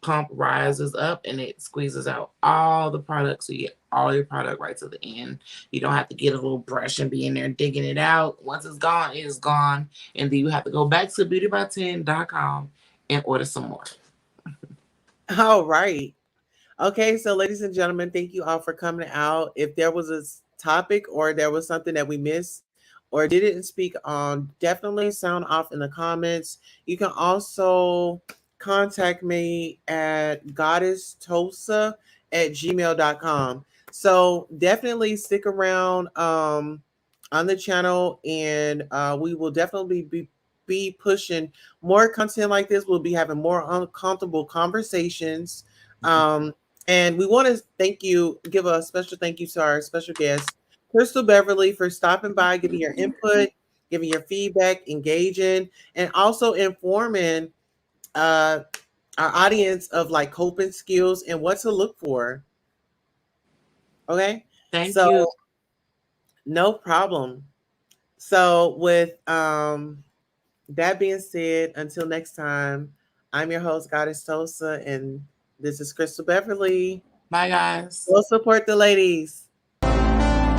pump rises up and it squeezes out all the product. So you get all your product right to the end. You don't have to get a little brush and be in there digging it out. Once it's gone, it is gone. And then you have to go back to beautyby10.com and order some more. All right. Okay, so ladies and gentlemen, thank you all for coming out. If there was a topic or there was something that we missed or didn't speak on, definitely sound off in the comments. You can also contact me at goddesstosa@gmail.com. So definitely stick around on the channel, and we will definitely be pushing more content like this. We'll be having more uncomfortable conversations. Um, and we want to give a special thank you to our special guest, Crystal Beverly, for stopping by, giving your input, giving your feedback, engaging, and also informing uh, our audience of like coping skills and what to look for. Okay. Thank So, you. no problem. So, with that being said, until next time, I'm your host, Goddess Tosa, and this is Crystal Beverly. Bye, guys. Go support the ladies.